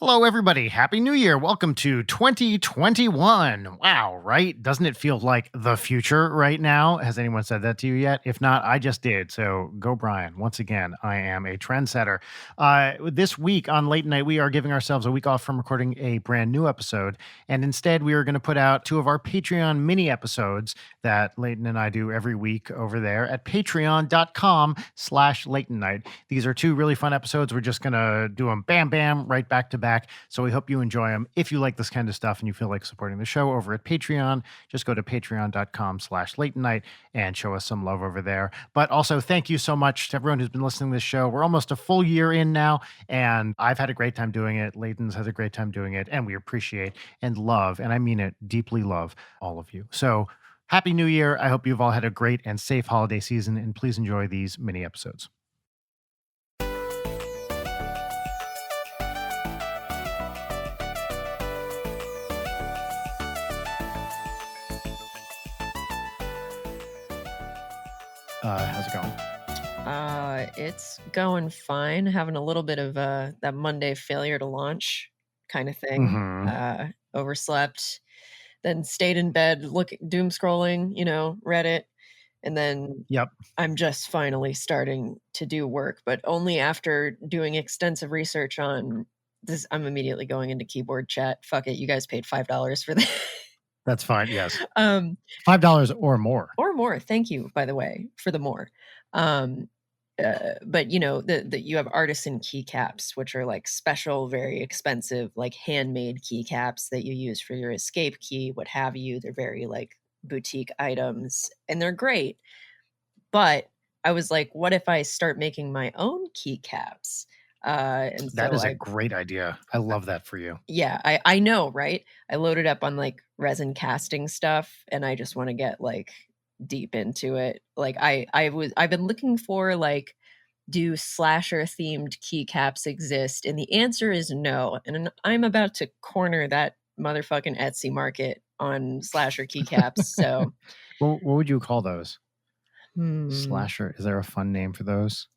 Hello, everybody. Happy New Year. Welcome to 2021. Wow, right? Doesn't it feel like the future right now? Has anyone said that to you yet? If not, I just did. So go, Brian. Once again, I am a trendsetter. This week on Late Night, we are giving ourselves a week off from recording a brand new episode. And instead, we are going to put out two of our Patreon mini episodes that Leighton and I do every week over there at patreon.com/Leighton Night. These are two really fun episodes. We're just going to do them bam, bam, right back to back. So we hope you enjoy them. If you like this kind of stuff and you feel like supporting the show over at Patreon, just go to patreon.com/Leighton Night and show us some love over there. But also thank you so much to everyone who's been listening to this show. We're almost a full year in now, and I've had a great time doing it. Leighton's had a great time doing it, and we appreciate and love, and I mean it, deeply love all of you. So Happy New Year. I hope you've all had a great and safe holiday season, and please enjoy these mini episodes. How's it going? It's going fine. Having a little bit of that Monday failure to launch kind of thing. Overslept, then stayed in bed, doom scrolling, Reddit, and then I'm just finally starting to do work, but only after doing extensive research on this. I'm immediately going into keyboard chat. Fuck it, you guys paid $5 for that. That's fine. Yes. $5 or more. Or more. Thank you, by the way, for the more. But you have artisan keycaps, which are like special, very expensive, like handmade keycaps that you use for your escape key, what have you. They're very like boutique items, and they're great. But I was like, what if I start making my own keycaps? And that is a great idea. I love that for you. Yeah, I know, right? I loaded up on like resin casting stuff, and I just want to get like deep into it. Like I've been looking for like, do slasher themed keycaps exist? And the answer is no. And I'm about to corner that motherfucking Etsy market on slasher keycaps. So what would you call those? Slasher. Is there a fun name for those?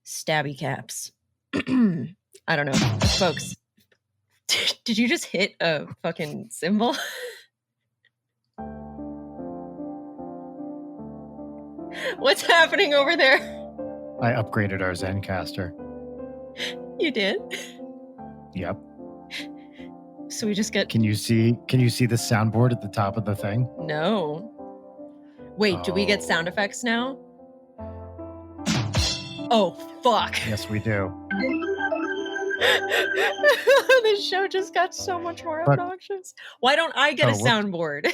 Stabby caps. I don't know. Folks, did you just hit a fucking symbol? What's happening over there? I upgraded our Zencaster. You did? Yep. So we just get... Can you see the soundboard at the top of the thing? No. Wait, do we get sound effects now? Oh, fuck. Yes, we do. This show just got so much more obnoxious. Why don't I get a soundboard?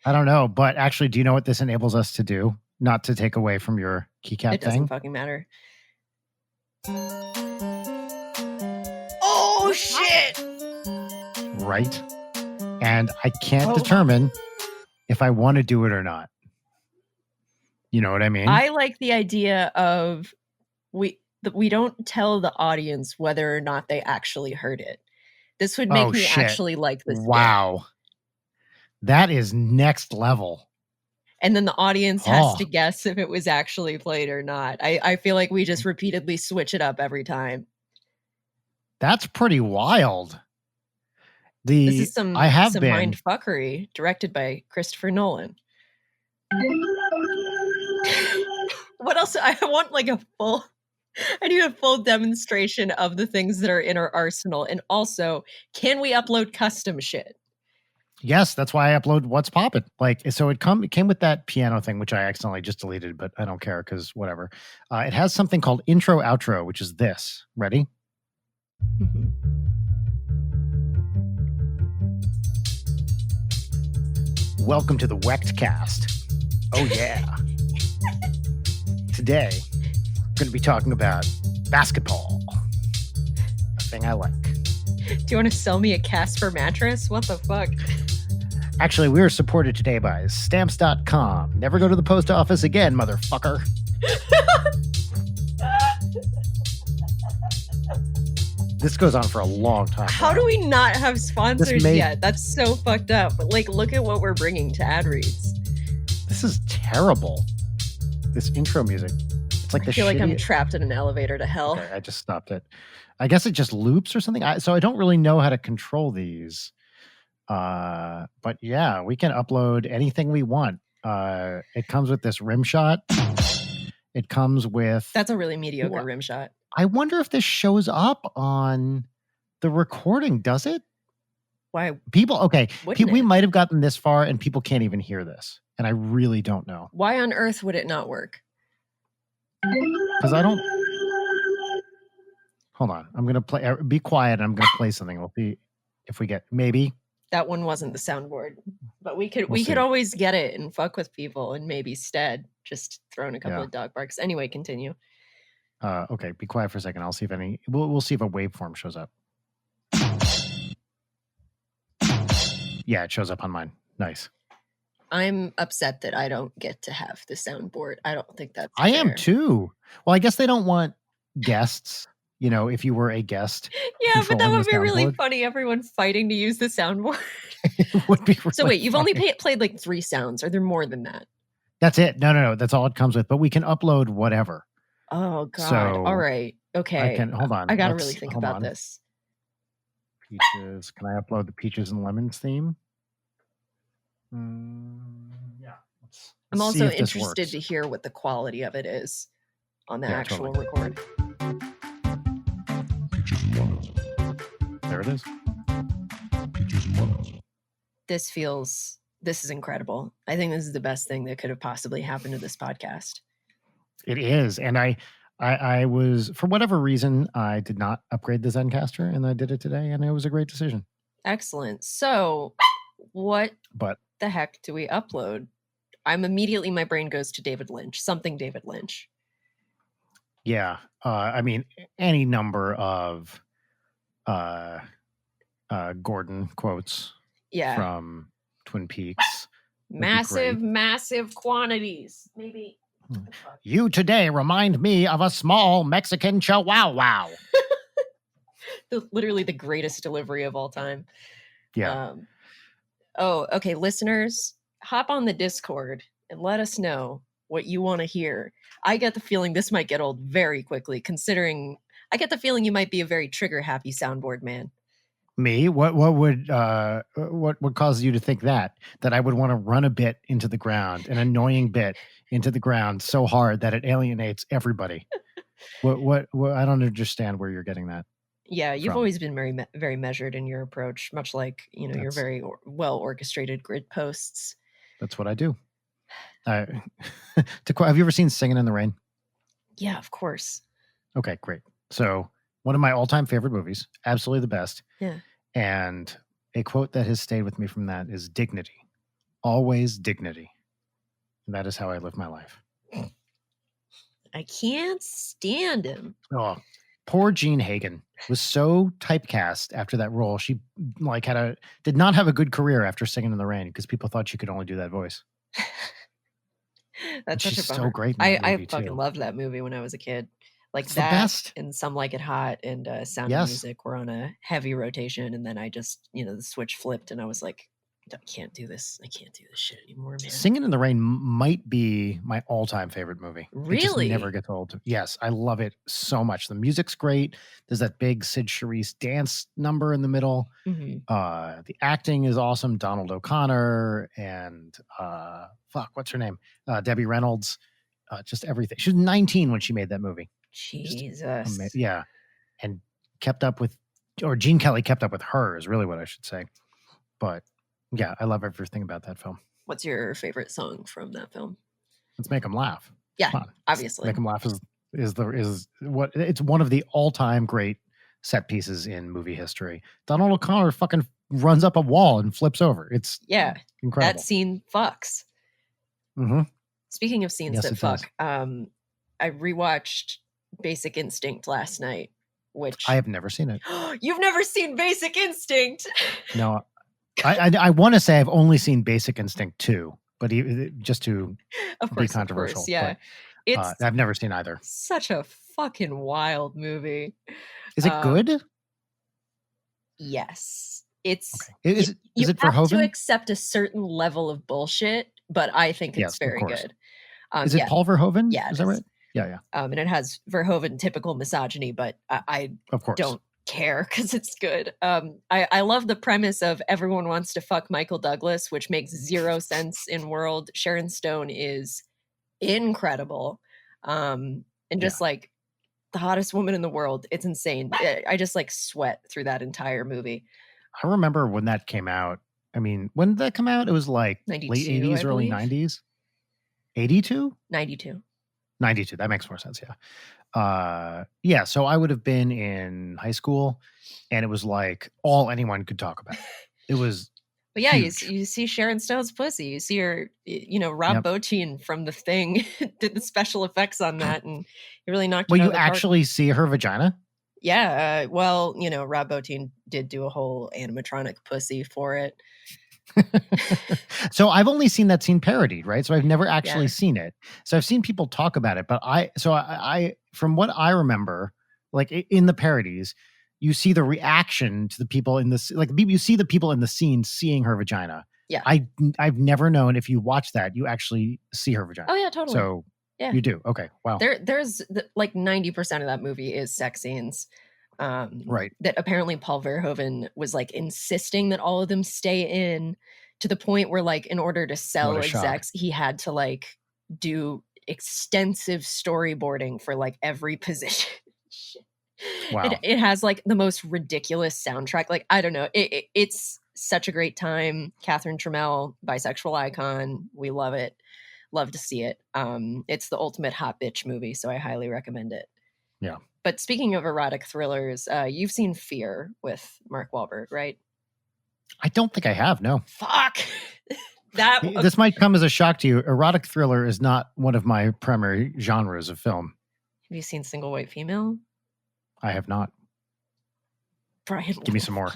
I don't know, but actually, do you know what this enables us to do? Not to take away from your keycap It doesn't fucking matter. Oh, shit! Right? And I can't determine if I want to do it or not. You know what I mean? I like the idea of we don't tell the audience whether or not they actually heard it. This would make me actually like this. Wow. That is next level. And then the audience has to guess if it was actually played or not. I feel like we just repeatedly switch it up every time. That's pretty wild. This is some mind fuckery directed by Christopher Nolan. What else? I want like I need a full demonstration of the things that are in our arsenal. And also, can we upload custom shit? Yes, that's why I upload What's Poppin'. Like, so it came with that piano thing, which I accidentally just deleted, but I don't care because whatever. It has something called intro outro, which is this. Ready? Mm-hmm. Welcome to the Wecht Cast. Oh yeah. Today, we're going to be talking about basketball. A thing I like. Do you want to sell me a Casper mattress? What the fuck? Actually, we are supported today by Stamps.com. Never go to the post office again, motherfucker. This goes on for a long time. How do we not have sponsors yet? That's so fucked up. But like, look at what we're bringing to ad reads. This is terrible. This intro music. It's like I the feel like I'm shitty. trapped in an elevator to hell. Okay, I just stopped it. I guess it just loops or something. So I don't really know how to control these. But yeah, we can upload anything we want. It comes with this rim shot. It comes with. That's a really mediocre rim shot. I wonder if this shows up on the recording. Does it? Why? People, okay. Wouldn't We it? might have gotten this far and people can't even hear this. And I really don't know. Why on earth would it not work? Because I don't. Hold on. I'm going to play. Be quiet. I'm going to play something. We'll see if we get. Maybe. That one wasn't the soundboard. But we We'll could see. always get it and fuck with people and maybe Stead just throwing a couple Yeah. of dog barks. Anyway, continue. Okay, be quiet for a second. I'll see if any. We'll see if a waveform shows up. Yeah, it shows up on mine. Nice. I'm upset that I don't get to have the soundboard. I don't think that's I fair. am too. Well, I guess they don't want guests. You know, if you were a guest. Yeah, but that controlling would the be really soundboard. funny. Everyone fighting to use the soundboard. It would be. So really wait, you've only funny. played like 3 sounds. Are there more than that? That's it. No. That's all it comes with. But we can upload whatever. Oh God. So all right. Okay. I can hold on. I gotta really think hold about on. this. Peaches. Can I upload the Peaches and Lemons theme? Yeah. Let's I'm see also if this interested works. to hear what the quality of it is on the Yeah, actual totally. record. Peaches and lemons. There it is. Peaches and lemons. This is incredible. I think this is the best thing that could have possibly happened to this podcast. It is. And I was, for whatever reason, I did not upgrade the Zencaster and I did it today and it was a great decision. Excellent. So what But the heck do we upload? My brain goes to David Lynch, something David Lynch. yeah, I mean, any number of Gordon quotes Yeah. from Twin Peaks. Massive quantities. Maybe. You today remind me of a small Mexican chihuahua. Literally the greatest delivery of all time. Yeah. Okay, listeners, hop on the Discord and let us know what you want to hear. I get the feeling this might get old very quickly, considering I get the feeling you might be a very trigger happy soundboard man. Me? What would cause you to think that I would want to run a bit into the ground, an annoying bit into the ground so hard that it alienates everybody? What I don't understand where you're getting that. Yeah, you've from. always been very measured in your approach, much like, your very well orchestrated grid posts. That's what I do. Have you ever seen Singing in the Rain? Yeah, of course. Okay, great. So one of my all-time favorite movies, absolutely the best. Yeah. And a quote that has stayed with me from that is dignity. Always dignity. And that is how I live my life. I can't stand him. Oh, poor Jean Hagen was so typecast after that role. She did not have a good career after Singing in the Rain because people thought she could only do that voice. That's She's such a so bummer. great in that I movie, fucking too. loved that movie when I was a kid. Like It's the that best. and Some Like It Hot and Sound Yes. of Music were on a heavy rotation, and then I just, the switch flipped and I was like, I can't do this. I can't do this shit anymore, man. Singing in the Rain might be my all-time favorite movie. It just Really? never gets old. Yes, I love it so much. The music's great. There's that big Sid Charisse dance number in the middle. Mhm. The acting is awesome. Donald O'Connor and what's her name? Debbie Reynolds. Just everything. She was 19 when she made that movie. Jesus. Yeah, and Gene Kelly kept up with her is really what I should say. But yeah, I love everything about that film. What's your favorite song from that film? Let's make them laugh. Yeah, Come on. obviously. Make them laugh it's one of the all-time great set pieces in movie history. Donald O'Connor fucking runs up a wall and flips over. It's incredible. That scene fucks. Mm-hmm. Speaking of scenes Yes, that it does. fuck, I rewatched Basic Instinct last night, which I have never seen it. You've never seen Basic Instinct? No, I want to say I've only seen Basic Instinct 2, but just to be controversial. Yeah. But, I've never seen either. Such a fucking wild movie. Is it good? Yes. It's okay. Is it you for have Hoven? to accept a certain level of bullshit, but I think it's very good. Is it Paul Verhoeven? Yeah, is that right? Yeah. And it has Verhoeven typical misogyny, but I Of course. don't care because it's good. I love the premise of everyone wants to fuck Michael Douglas, which makes zero sense in world. Sharon Stone is incredible. And just like the hottest woman in the world. It's insane. I just like sweat through that entire movie. I remember when that came out. I mean, when did that come out? It was like 92, late 80s, I early believe. 90s. 82? 92. 92. That makes more sense. Yeah. So I would have been in high school, and it was like all anyone could talk about. It was. But yeah, huge. you see Sharon Stone's pussy. You see her, Rob Bottin from The Thing did the special effects on that, and he really knocked it out of the park. Actually see her vagina? Yeah. Well, Rob Bottin did do a whole animatronic pussy for it. So I've only seen that scene parodied, right? So I've never actually seen it. So I've seen people talk about it, but I from what I remember, like in the parodies, you see the reaction to the people in this, like you see the people in the scene seeing her vagina. Yeah. I've never known if you watch that, you actually see her vagina. Oh yeah, totally. So yeah, you do. Okay. Wow. There's like 90% of that movie is sex scenes. Right. That apparently Paul Verhoeven was like insisting that all of them stay in, to the point where like in order to sell execs, he had to like do extensive storyboarding for like every position. Wow. It has like the most ridiculous soundtrack. Like, I don't know. It's such a great time. Catherine Trammell, bisexual icon. We love it. Love to see it. It's the ultimate hot bitch movie, so I highly recommend it. Yeah. But speaking of erotic thrillers, you've seen Fear with Mark Wahlberg, right? I don't think I have. No. Fuck. This might come as a shock to you. Erotic thriller is not one of my primary genres of film. Have you seen Single White Female? I have not. Brian, give me some more.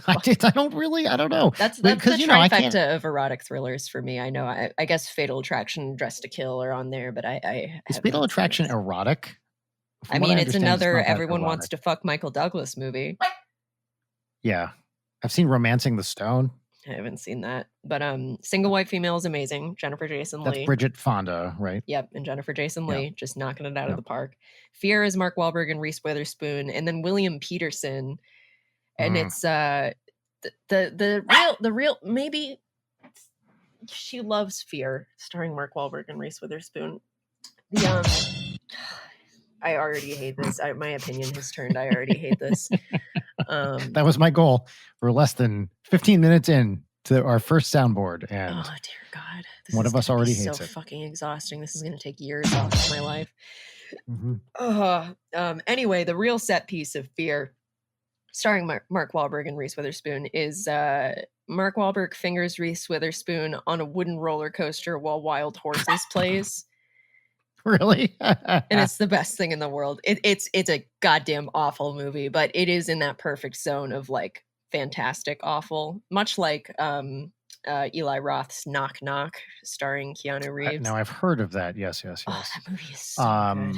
I don't know. That's the trifecta of erotic thrillers for me. I know. I guess Fatal Attraction, Dress to Kill are on there, but is Fatal Attraction erotic? I mean, it's another everyone wants to fuck Michael Douglas movie. Yeah. I've seen Romancing the Stone. I haven't seen that. But Single White Female is amazing. Jennifer Jason Leigh. That's Bridget Fonda, right? Yep. And Jennifer Jason Leigh, just knocking it out of the park. Fear is Mark Wahlberg and Reese Witherspoon. And then William Peterson. And it's the real maybe She Loves Fear, starring Mark Wahlberg and Reese Witherspoon. I already hate this. My opinion has turned. I already hate this. That was my goal. We're less than 15 minutes in to our first soundboard, and oh dear God, one of us already hates it. So fucking exhausting. This is going to take years off of my life. Mm-hmm. Anyway, the real set piece of Fear, starring Mark Wahlberg and Reese Witherspoon, is Mark Wahlberg fingers Reese Witherspoon on a wooden roller coaster while Wild Horses plays. Really? And it's the best thing in the world. It's a goddamn awful movie, but it is in that perfect zone of like fantastic awful, much like Eli Roth's Knock Knock, starring Keanu Reeves. Now I've heard of that. Yes. Oh, that movie is so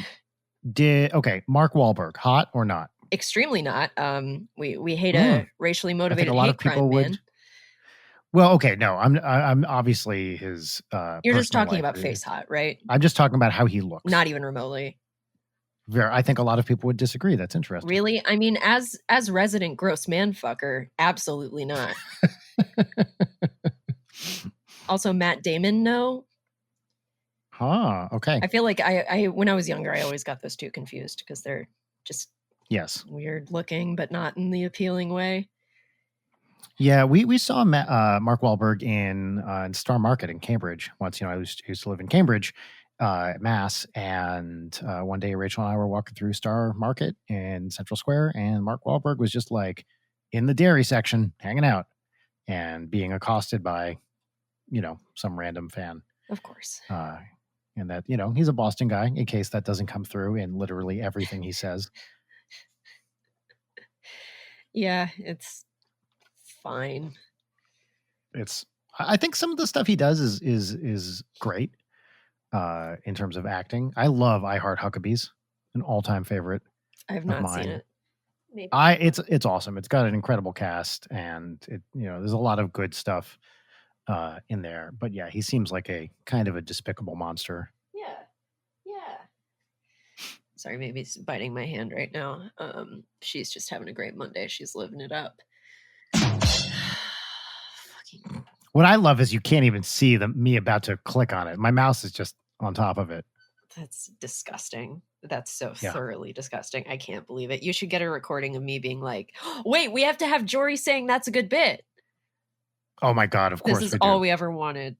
good. Mark Wahlberg, hot or not? Extremely not. We hate a racially motivated hate crime man. Well, okay, no, I'm obviously his. You're just talking about face hot, right? I'm just talking about how he looks. Not even remotely. I think a lot of people would disagree. That's interesting. Really? I mean, as resident gross man fucker, absolutely not. Also, Matt Damon, no. Okay. I feel like I when I was younger, I always got those two confused because they're just weird looking, but not in the appealing way. Yeah, we saw Mark Wahlberg in Star Market in Cambridge once. I used to live in Cambridge, Mass, and one day Rachel and I were walking through Star Market in Central Square, and Mark Wahlberg was just like in the dairy section, hanging out, and being accosted by, some random fan. Of course. And that, he's a Boston guy, in case that doesn't come through in literally everything he says. Yeah, it's fine. I think some of the stuff he does is great in terms of acting. I love I Heart Huckabees, an all-time favorite. I have not seen it. Maybe. It's awesome. It's got an incredible cast, and there's a lot of good stuff in there. But yeah, he seems like a kind of a despicable monster. Yeah. Sorry, maybe it's biting my hand right now. She's just having a great Monday. She's living it up. Fucking. What I love is you can't even see me about to click on it. My mouse is just on top of it. That's disgusting. That's so Yeah. thoroughly disgusting. I can't believe it. You should get a recording of me being like, wait, we have to have Jory saying that's a good bit. Oh my God, of course This is we do. all we ever wanted.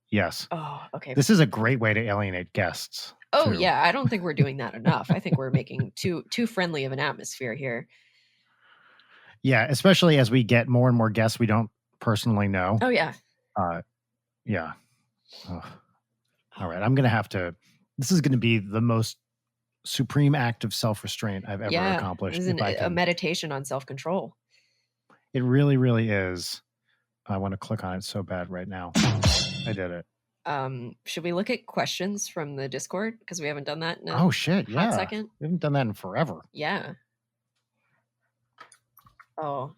Yes. Oh, okay. This is a great way to alienate guests. Oh, too. yeah. I don't think we're doing that enough. I think we're making too friendly of an atmosphere here. Yeah, especially as we get more and more guests we don't personally know. Oh, yeah. Yeah. Oh. All right. I'm going to have to. This is going to be the most supreme act of self-restraint I've ever accomplished. This is a meditation on self-control. It really, really is. I want to click on it so bad right now. I did it. Should we look at questions from the Discord? Because we haven't done that in a hot second. We haven't done that in forever. Yeah. Oh,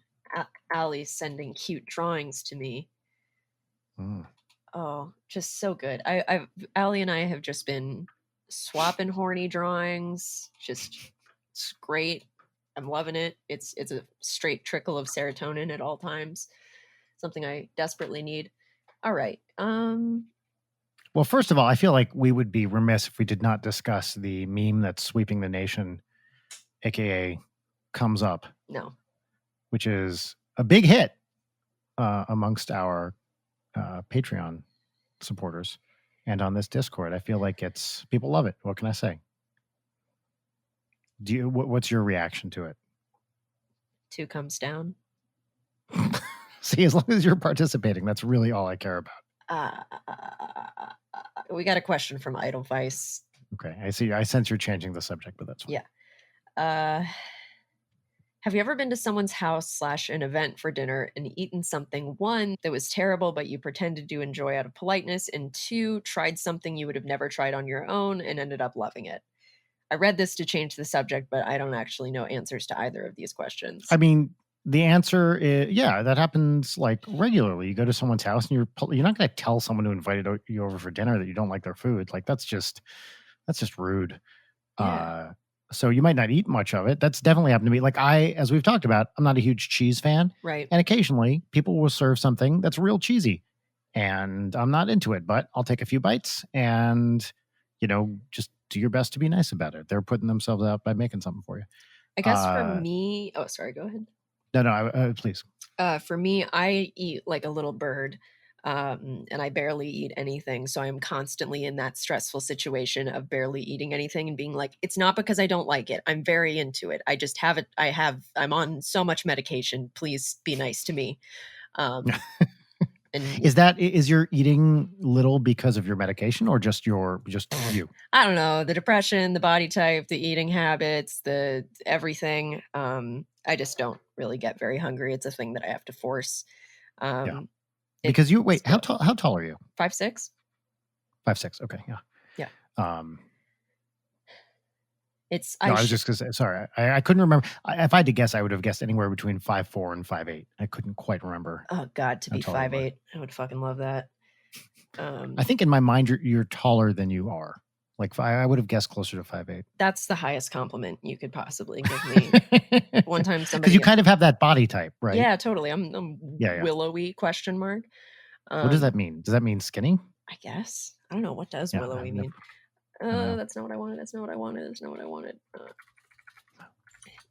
Allie's sending cute drawings to me. Oh, just so good. Allie and I have just been swapping horny drawings. It's great. I'm loving it. It's a straight trickle of serotonin at all times. Something I desperately need. All right. Well, first of all, I feel like we would be remiss if we did not discuss the meme that's sweeping the nation, aka Comes Up. No. Which is a big hit amongst our Patreon supporters and on this Discord. I feel like people love it. What can I say? What's your reaction to it? 2 comes down. See, as long as you're participating, that's really all I care about. We got a question from Edelweiss. Okay, I see. I sense you're changing the subject, but that's fine. Yeah. Have you ever been to someone's house / an event for dinner and eaten something, 1, that was terrible, but you pretended to enjoy out of politeness, and 2, tried something you would have never tried on your own and ended up loving it? I read this to change the subject, but I don't actually know answers to either of these questions. I mean, the answer is, yeah, that happens like regularly. You go to someone's house and you're not going to tell someone who invited you over for dinner that you don't like their food. Like that's just rude. Yeah. So you might not eat much of it. That's definitely happened to me. Like as we've talked about, I'm not a huge cheese fan. Right. And occasionally people will serve something that's real cheesy and I'm not into it, but I'll take a few bites and, just do your best to be nice about it. They're putting themselves out by making something for you. I guess for me, sorry, go ahead. No, please. For me, I eat like a little bird. And I barely eat anything. So I'm constantly in that stressful situation of barely eating anything and being like, it's not because I don't like it. I'm very into it. I just have it. I'm on so much medication. Please be nice to me. And is your eating little because of your medication or just you? I don't know, the depression, the body type, the eating habits, the everything. I just don't really get very hungry. It's a thing that I have to force. Because how tall are you? 5'6". 5'6". Okay, yeah. Yeah. I was just gonna say, sorry, I couldn't remember. If I had to guess, I would have guessed anywhere between 5'4" and 5'8". I couldn't quite remember. Oh God, to be 5'8", I would fucking love that. I think in my mind you're taller than you are. Like I would have guessed closer to 5'8". That's the highest compliment you could possibly give me. One time somebody, because you kind of have that body type, right? Yeah, totally. I'm willowy ? What does that mean? Does that mean skinny? I guess. I don't know. What does willowy mean? That's not what I wanted. That's not what I wanted. That's not what I wanted.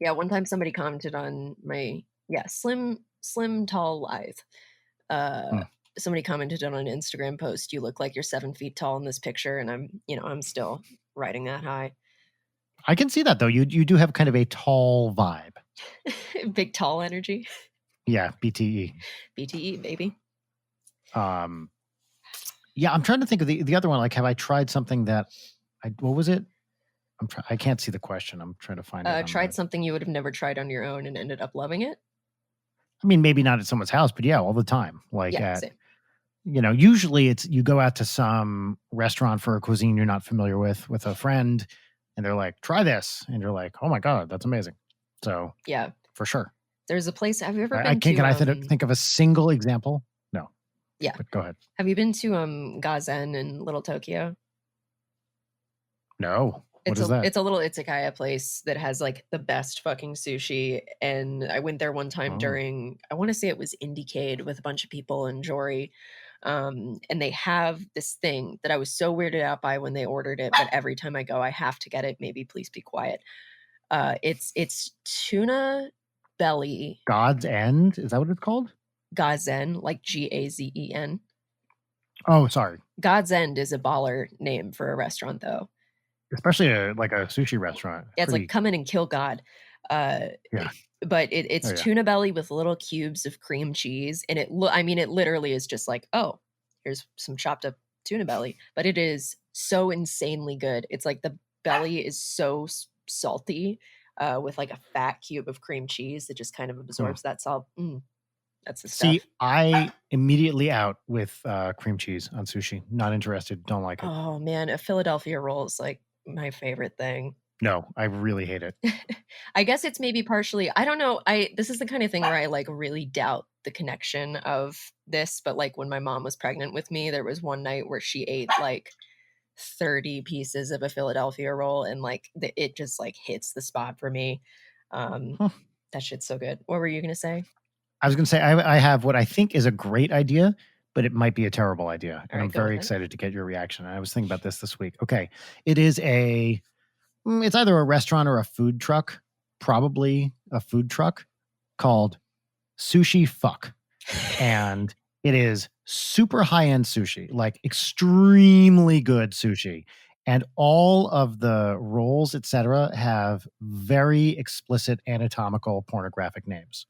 Yeah, one time somebody commented on my slim, tall, lithe. Somebody commented on an Instagram post, "You look like you're 7 feet tall in this picture," and I'm still riding that high. I can see that though. You do have kind of a tall vibe. Big tall energy. Yeah, BTE. BTE, baby. Yeah, I'm trying to think of the other one. Like, have I tried something that what was it? I can't see the question. I'm trying to find it. Tried something you would have never tried on your own and ended up loving it? I mean, maybe not at someone's house, but yeah, all the time. Like same. Usually you go out to some restaurant for a cuisine you're not familiar with a friend, and they're like, try this. And you're like, oh my God, that's amazing. So yeah, for sure. There's a place, have you ever been to? Can I think of a single example? No. Yeah. But go ahead. Have you been to Gazen in Little Tokyo? No. What is that? It's a little izakaya place that has like the best fucking sushi. And I went there one time during, I want to say it was Indiecade with a bunch of people and Jory. And they have this thing that I was so weirded out by when they ordered it, but every time I go, I have to get it. Maybe please be quiet. It's tuna belly. God's End? Is that what it's called? Gazen, like Gazen. Oh, sorry. God's End is a baller name for a restaurant, though. Especially like a sushi restaurant. Yeah, it's like come in and kill God. Yeah. But it's tuna belly with little cubes of cream cheese, and it literally is just like, oh, here's some chopped up tuna belly, but it is so insanely good. It's like the belly is so salty, with like a fat cube of cream cheese that just kind of absorbs that salt. That's the stuff. See, I immediately out with cream cheese on sushi. Not interested. Don't like it. Oh man, a Philadelphia roll is like my favorite thing. No, I really hate it. I guess it's maybe partially, I don't know. This is the kind of thing where I like really doubt the connection of this, but like when my mom was pregnant with me, there was one night where she ate like 30 pieces of a Philadelphia roll, and like it just like hits the spot for me. That shit's so good. What were you gonna say? I was going to say, I have what I think is a great idea, but it might be a terrible idea. And I'm very excited to get your reaction. I was thinking about this week. Okay. It is it's either a restaurant or a food truck, probably a food truck called Sushi Fuck. And it is super high-end sushi, like extremely good sushi. And all of the rolls, etc., have very explicit anatomical pornographic names.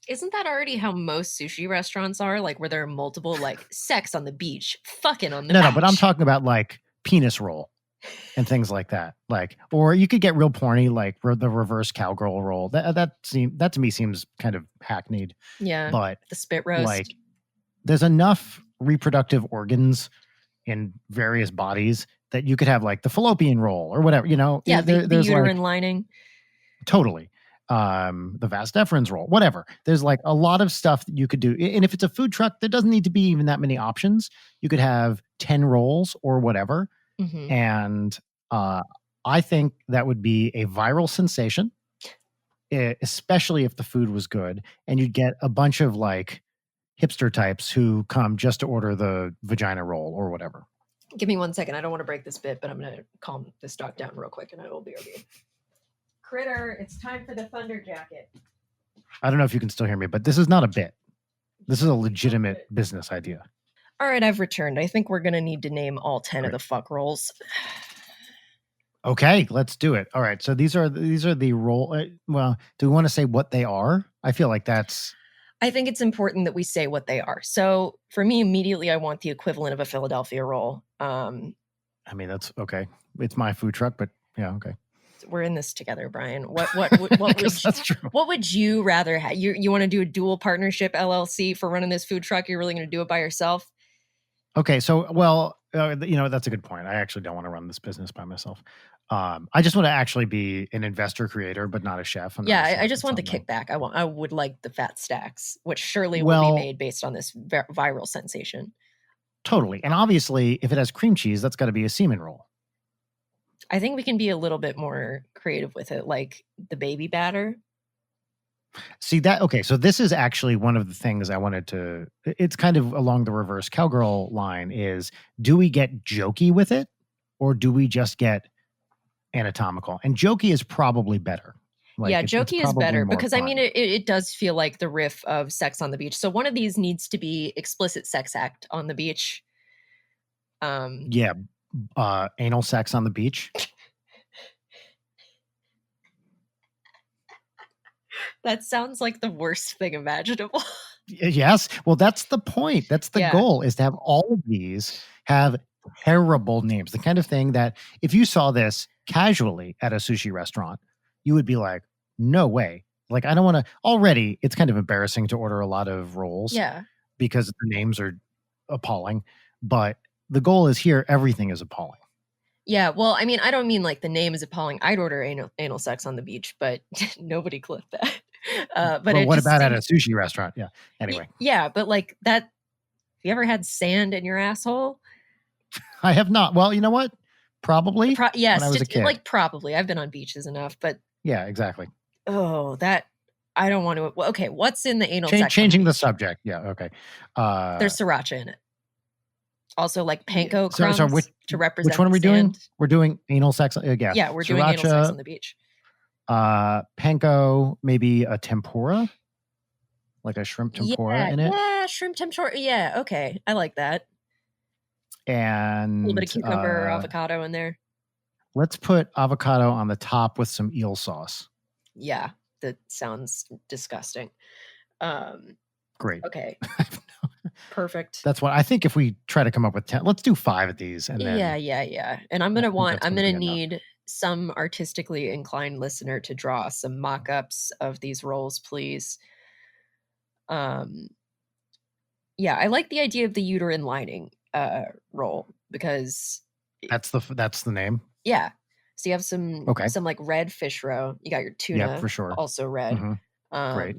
Isn't that already how most sushi restaurants are? Like where there are multiple, like sex on the beach, fucking on the beach. No, but I'm talking about like penis roll and things like that. Like, or you could get real porny, like the reverse cowgirl roll. That to me seems kind of hackneyed. Yeah, but the spit roast. Like, there's enough reproductive organs in various bodies that you could have like the fallopian roll or whatever. You know, yeah, the uterine lining. Totally. The vas deferens roll, whatever. There's like a lot of stuff that you could do. And if it's a food truck, there doesn't need to be even that many options. You could have 10 rolls or whatever. Mm-hmm. And I think that would be a viral sensation, especially if the food was good. And you'd get a bunch of like hipster types who come just to order the vagina roll or whatever. Give me 1 second. I don't want to break this bit, but I'm going to calm this dog down real quick and I will be okay. Critter, it's time for the thunder jacket. I don't know if you can still hear me, but this is not a bit. This is a legitimate business idea. All right, I've returned. I think we're going to need to name all 10 of the fuck rolls. Okay, let's do it. All right, so these are the roll. Well, do we want to say what they are? I feel like that's... I think it's important that we say what they are. So for me, immediately, I want the equivalent of a Philadelphia roll. I mean, that's okay. It's my food truck, but yeah, okay. We're in this together, Brian. What would you rather have? You want to do a dual partnership LLC for running this food truck? You're really going to do it by yourself? Okay, so that's a good point. I actually don't want to run this business by myself. I just want to actually be an investor creator, but not a chef. I just want the kickback. I would like the fat stacks, which surely will be made based on this viral sensation. Totally, and obviously, if it has cream cheese, that's got to be a semen roll. I think we can be a little bit more creative with it, like the baby batter. See that? Okay, so this is actually one of the things I wanted to, it's kind of along the reverse cowgirl line is, do we get jokey with it or do we just get anatomical? And jokey is probably better. Jokey is better because fun. I mean, it does feel like the riff of Sex on the Beach. So one of these needs to be explicit sex act on the beach. Anal sex on the beach. That sounds like the worst thing imaginable. Yes. Well, that's the point. That's the goal, is to have all of these have terrible names. The kind of thing that if you saw this casually at a sushi restaurant, you would be like, no way. Like, I don't want to. Already, it's kind of embarrassing to order a lot of rolls. Yeah. Because the names are appalling. But the goal is here, everything is appalling. Yeah, well, I mean, I don't mean like the name is appalling. I'd order anal sex on the beach, but nobody clipped that. But what about at a sushi restaurant? Yeah. Anyway. Yeah, but like that. Have you ever had sand in your asshole? I have not. Well, you know what? Probably Yes, when I was a kid. like probably. I've been on beaches enough, but yeah, exactly. oh, that I don't want to. Well, okay, what's in the anal sex? on Changing the beach? subject. Yeah, okay. There's sriracha in it. Also, like panko So crumbs to represent. which one are we doing? We're doing anal sex. Yeah, Yeah, we're doing anal sex on the beach. Panko, maybe a tempura, like a shrimp tempura in it. Yeah, shrimp tempura. Yeah, okay, I like that. And a little bit of cucumber or avocado in there. Let's put avocado on the top with some eel sauce. Yeah, that sounds disgusting. Great. Okay. Perfect. That's what I think. If we try to come up with 10, let's do 5 of these. And then yeah. And I'm gonna need some artistically inclined listener to draw some mock-ups of these rolls, please. Yeah, I like the idea of the uterine lining roll because that's the name. Yeah. So you have some like red fish roe. You got your tuna, yeah, for sure, also red. Mm-hmm. Great.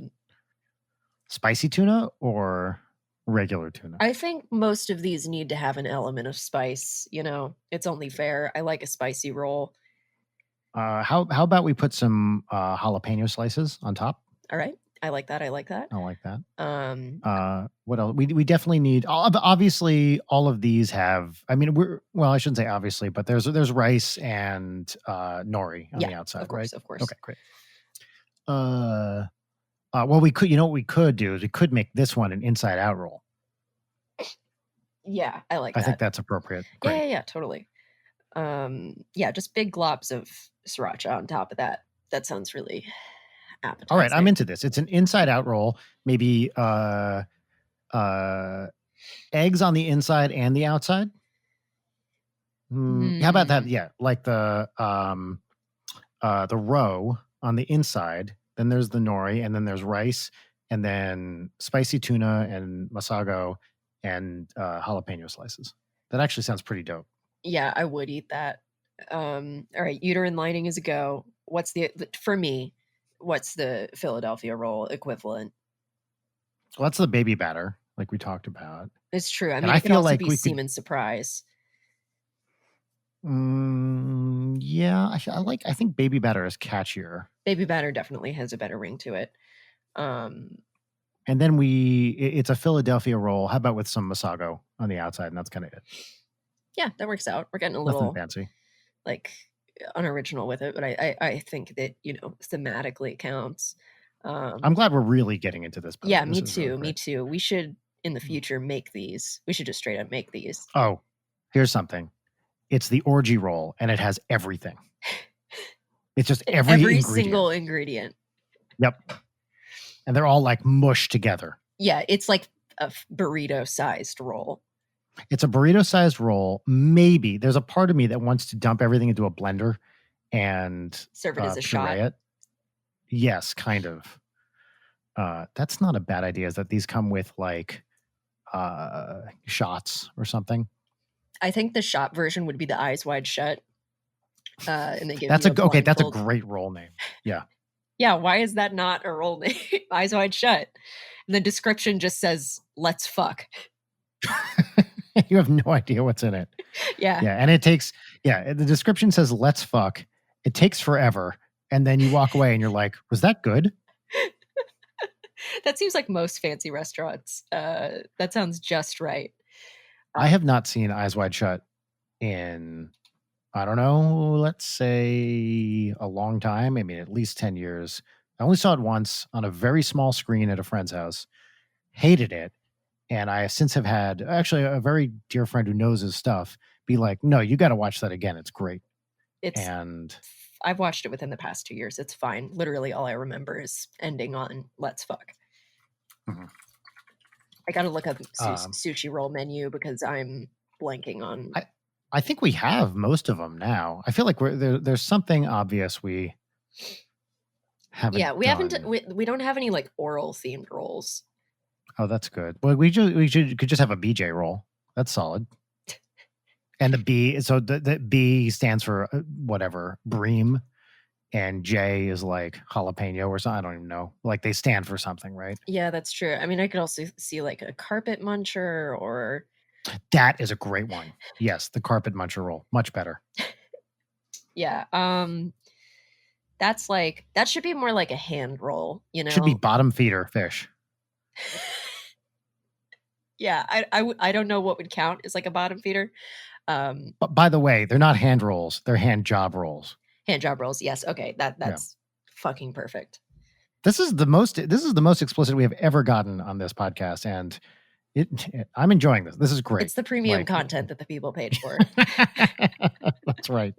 Spicy tuna or regular tuna? I think most of these need to have an element of spice. You know, it's only fair. I like a spicy roll. How about we put some jalapeno slices on top? All right. I like that. I like that. What else? We definitely need. Obviously, all of these have. I mean, I shouldn't say obviously, but there's rice and nori on the outside, of course, right? Of course. Okay, great. Well, we could. You know what we could do is we could make this one an inside out roll. Yeah, I like that. I think that's appropriate. Great. Yeah, totally. Yeah, just big globs of sriracha on top of that. That sounds really appetizing. All right, I'm into this. It's an inside out roll. Maybe eggs on the inside and the outside. How about that? Yeah, like the roe on the inside. Then there's the nori, and then there's rice, and then spicy tuna and masago and jalapeno slices. That actually sounds pretty dope. Yeah, I would eat that. All right, uterine lining is a go. For me, what's the Philadelphia roll equivalent? Well, that's the baby batter, like we talked about. It's true. I mean, it could also be semen surprise. Yeah, I think baby batter is catchier. Baby batter definitely has a better ring to it. And then it's a Philadelphia roll. How about with some masago on the outside? And that's kind of it. Yeah, that works out. We're getting a little fancy, like unoriginal with it, but I think that, thematically it counts. I'm glad we're really getting into this. Yeah, me too. Me too. We should in the future make these. We should just straight up make these. Oh, here's something. It's the orgy roll, and it has everything. It's just every single ingredient. Yep. And they're all like mushed together. Yeah, it's like a burrito-sized roll. It's a burrito-sized roll. Maybe there's a part of me that wants to dump everything into a blender and serve it as a shot. It. Yes, kind of. That's not a bad idea. Is that these come with like shots or something? I think the shot version would be the Eyes Wide Shut. And they give that's a great roll name. Yeah. Yeah. Why is that not a roll name? Eyes Wide Shut. And the description just says, "Let's fuck." You have no idea what's in it. Yeah. Yeah. And it takes, the description says, "Let's fuck." It takes forever. And then you walk away and you're like, was that good? That seems like most fancy restaurants. That sounds just right. I have not seen Eyes Wide Shut in, I don't know, let's say a long time. I mean, at least 10 years. I only saw it once on a very small screen at a friend's house. Hated it. And I since have had actually a very dear friend who knows his stuff be like, no, you got to watch that again. It's great. I've watched it within the past 2 years. It's fine. Literally all I remember is ending on "Let's fuck." Mm-hmm. I got to look up sushi roll menu because I'm blanking on. I think we have most of them now. I feel like there's something obvious we haven't. Yeah, we haven't. We don't have any like oral themed rolls. Oh, that's good. Well, could just have a BJ roll. That's solid. And the B, so the B stands for whatever, bream, and J is like jalapeno or something. I don't even know. Like they stand for something, right? Yeah, that's true. I mean, I could also see like a carpet muncher or That is a great one. Yes, the carpet muncher roll. Much better. Yeah. That's like, that should be more like a hand roll, you know? Should be bottom feeder fish. Yeah, I don't know what would count as like a bottom feeder. But by the way, they're not hand rolls. They're hand job rolls. Hand job rolls. Yes. Okay. That's fucking perfect. This is the most explicit we have ever gotten on this podcast, and I'm enjoying this. This is great. It's the premium content that the people paid for. That's right.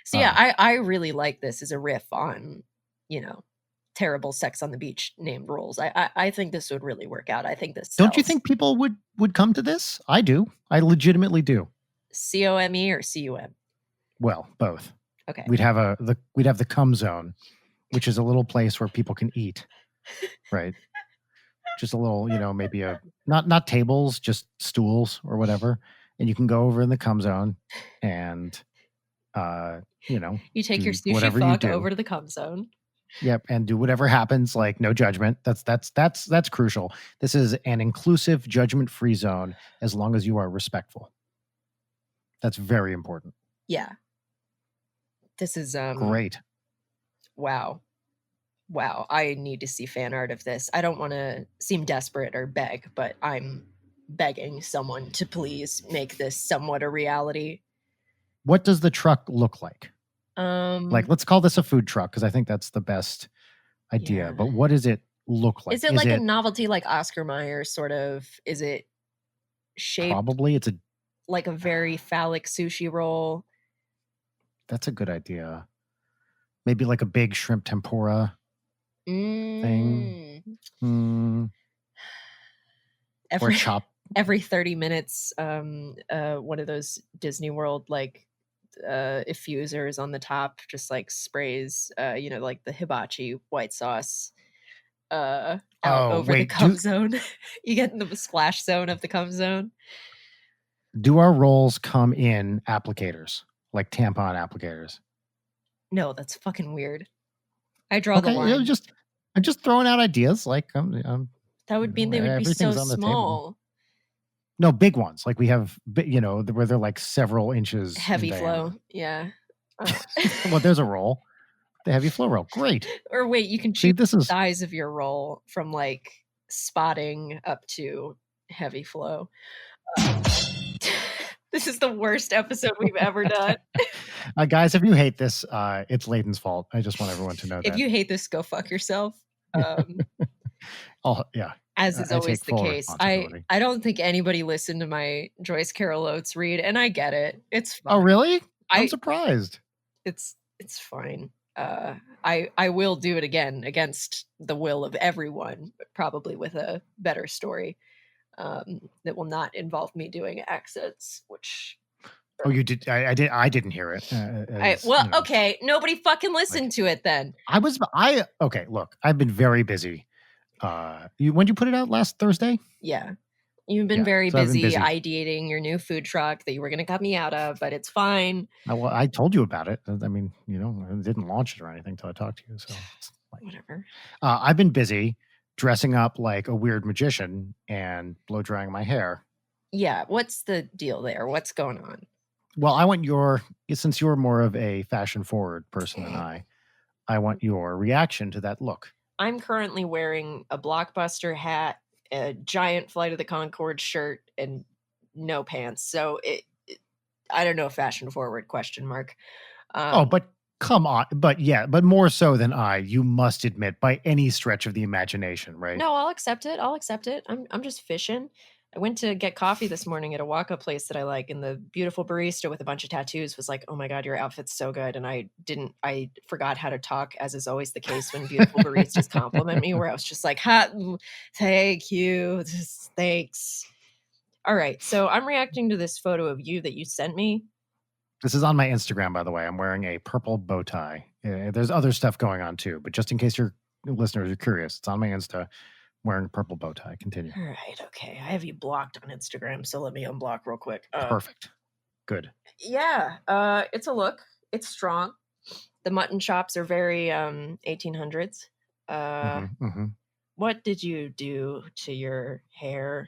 So yeah, I really like this as a riff on, you know, terrible Sex on the Beach named roles. I think this would really work out. I think this sells. Don't you think people would come to this? I do. I legitimately do. COME or CUM? Well, both. Okay. We'd have the cum zone, which is a little place where people can eat. Right. Just a little, you know, maybe not tables, just stools or whatever. And you can go over in the cum zone and you know, you take your sushi fuck over to the cum zone. Yep, and do whatever happens, like no judgment. That's crucial. This is an inclusive, judgment-free zone as long as you are respectful. That's very important. Yeah. This is great. Wow. I need to see fan art of this. I don't want to seem desperate or beg, but I'm begging someone to please make this somewhat a reality. What does the truck look like? Like, let's call this a food truck because I think that's the best idea. Yeah. But what does it look like? Is it like a novelty, like Oscar Mayer sort of? Is it shaped? Probably. It's like a very phallic sushi roll. That's a good idea. Maybe like a big shrimp tempura thing. Or chop. Every 30 minutes, one of those Disney World like effusers on the top just like sprays you know, like the hibachi white sauce out over the cum zone. You get in the splash zone of the cum zone. Do our rolls come in applicators, like tampon applicators? No, that's fucking weird. I draw the line. I'm just throwing out ideas. Like that would mean they would be so small. No, big ones. Like we have, you know, where they're like several inches. Heavy flow. Yeah. Well, there's a roll. The heavy flow roll. Great. Or wait, you can choose the size of your roll from like spotting up to heavy flow. This is the worst episode we've ever done. Guys, if you hate this, it's Layden's fault. I just want everyone to know that. If you hate this, go fuck yourself. Yeah. As is always the case. I don't think anybody listened to my Joyce Carol Oates read, and I get it. It's fine. Oh, really? I'm surprised. It's fine. I will do it again against the will of everyone, but probably with a better story that will not involve me doing accents, which... Oh, you did? I didn't hear it. Okay. Nobody fucking listened to it then. Okay, look, I've been very busy. When did you put it out? Last Thursday? Yeah. You've been very busy ideating your new food truck that you were going to cut me out of, but it's fine. Well, I told you about it. I mean, you know, I didn't launch it or anything until I talked to you. So whatever. I've been busy dressing up like a weird magician and blow drying my hair. Yeah. What's the deal there? What's going on? Well, since you're more of a fashion forward person than I want your reaction to that look. I'm currently wearing a Blockbuster hat, a giant Flight of the Conchords shirt, and no pants. So I don't know, fashion forward ? But come on. But more so than you must admit, by any stretch of the imagination, right? No, I'll accept it. I'm just fishing. I went to get coffee this morning at a walk-up place that I like, and the beautiful barista with a bunch of tattoos was like, "Oh my God, your outfit's so good." And I forgot how to talk, as is always the case when beautiful baristas compliment me, where I was just like, thank you. Thanks. All right. So I'm reacting to this photo of you that you sent me. This is on my Instagram, by the way. I'm wearing a purple bow tie. There's other stuff going on too, but just in case your listeners are curious, it's on my Insta. Wearing a purple bow tie. Continue. All right. Okay. I have you blocked on Instagram, so let me unblock real quick. Perfect. Good. Yeah. It's a look. It's strong. The mutton chops are very 1800s. What did you do to your hair?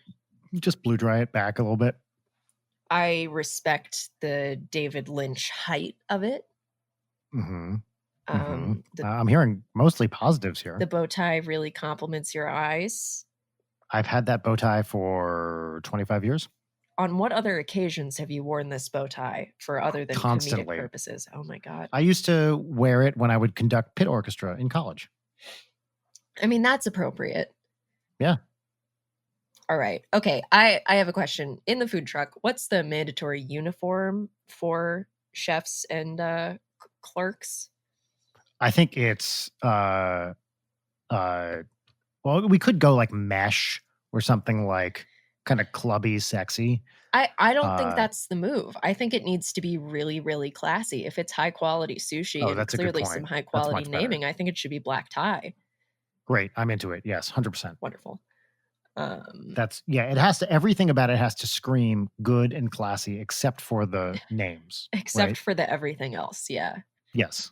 Just blue dry it back a little bit. I respect the David Lynch height of it. Mm-hmm. The, I'm hearing mostly positives here. the bow tie really complements your eyes. I've had that bow tie for 25 years. On what other occasions have you worn this bow tie for other than Constantly. comedic purposes? Oh my God. I used to wear it when I would conduct pit orchestra in college. I mean, that's appropriate. Yeah. All right. Okay. I have a question. In the food truck, what's the mandatory uniform for chefs and clerks? I think it's well, we could go like mesh or something like kind of clubby, sexy. I don't think that's the move. I think it needs to be really, really classy. If it's high quality sushi and that's a good clearly point. some high That's quality much better. naming, I think it should be black tie. Great. I'm into it. Yes, 100%. Wonderful. It has to, everything about it has to scream good and classy except for the names. Except right? for the everything else. Yeah. Yes.